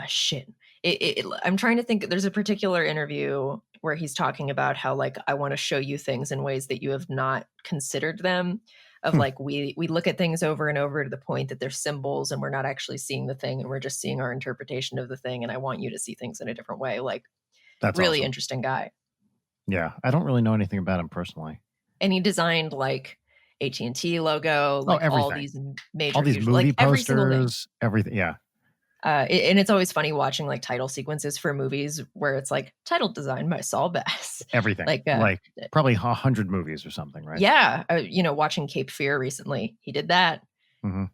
Shit. I'm trying to think. There's a particular interview where he's talking about how like I want to show you things in ways that you have not considered them. Of like we look at things over and over to the point that they're symbols and we're not actually seeing the thing and we're just seeing our interpretation of the thing. And I want you to see things in a different way. Like that's really awesome. Interesting guy. Yeah, I don't really know anything about him personally. And he designed like AT&T logo, like all these major, all these movie like posters, everything. Yeah. And it's always funny watching like title sequences for movies where it's like title design by Saul Bass. Everything. Like probably 100 movies or something, right? Yeah. Watching Cape Fear recently, he did that. Mm-hmm.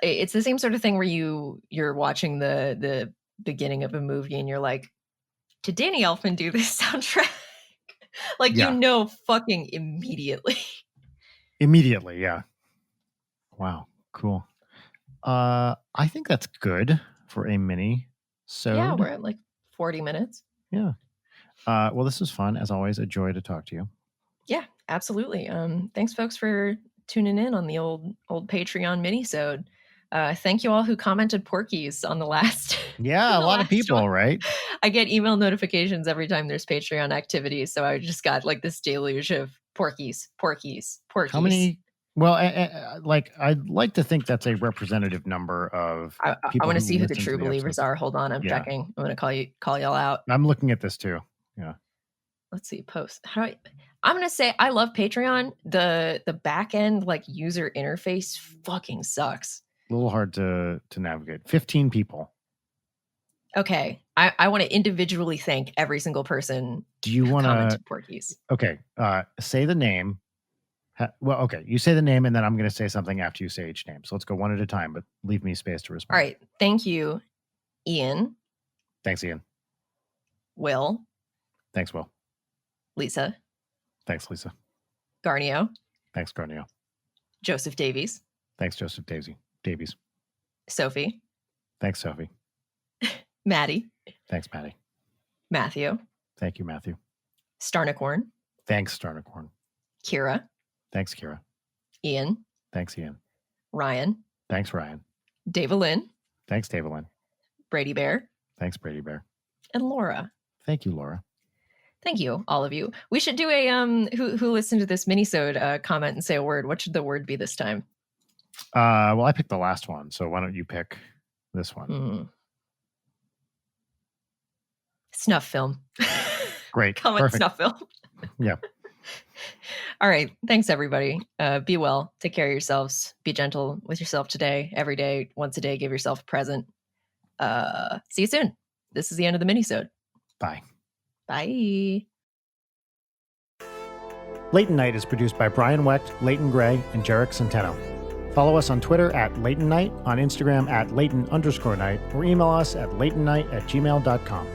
It's the same sort of thing where you're watching the beginning of a movie and you're like, did Danny Elfman do this soundtrack? Like, fucking immediately. Immediately, yeah. Wow, cool. I think that's good for a mini. So yeah, we're at like 40 minutes. Yeah. Well, this was fun. As always, a joy to talk to you. Yeah, absolutely. Thanks folks for tuning in on the old Patreon mini-sode. Thank you all who commented Porkies on the last. Yeah, a lot of people, one. Right? I get email notifications every time there's Patreon activity. So I just got like this deluge of Porkies. How many? Well, I'd like to think that's a representative number of people. I want to see who the true believers are. Hold on, I'm checking. I'm going to call y'all out. I'm looking at this too. Yeah. Let's see. Post. I'm going to say I love Patreon. The back end like user interface fucking sucks. A little hard to navigate. 15 people. Okay. I want to individually thank every single person. Do you want to Porkies? Okay. Say the name. Well, okay. You say the name, and then I'm going to say something after you say each name. So let's go one at a time, but leave me space to respond. All right. Thank you, Ian. Thanks, Ian. Will. Thanks, Will. Lisa. Thanks, Lisa. Garnio. Thanks, Garnio. Joseph Davies. Thanks, Joseph Davies. Sophie. Thanks, Sophie. Maddie. Thanks, Maddie. Matthew. Thank you, Matthew. Starnicorn. Thanks, Starnicorn. Kira. Thanks, Kira. Ian. Thanks, Ian. Ryan. Thanks, Ryan. Davalyn. Thanks, Davalyn. Brady Bear. Thanks, Brady Bear. And Laura. Thank you, Laura. Thank you, all of you. We should do a who listened to this minisode comment and say a word. What should the word be this time? Well, I picked the last one, so why don't you pick this one? Snuff film. Great. Comment Perfect. snuff film. Yeah. All right. Thanks, everybody. Be well. Take care of yourselves. Be gentle with yourself today, every day, once a day. Give yourself a present. See you soon. This is the end of the minisode. Bye. Bye. Leighton Night is produced by Brian Wecht, Leighton Gray, and Jarek Centeno. Follow us on Twitter at Leighton Night, on Instagram at Leighton_Night, or email us at leightonnight@gmail.com.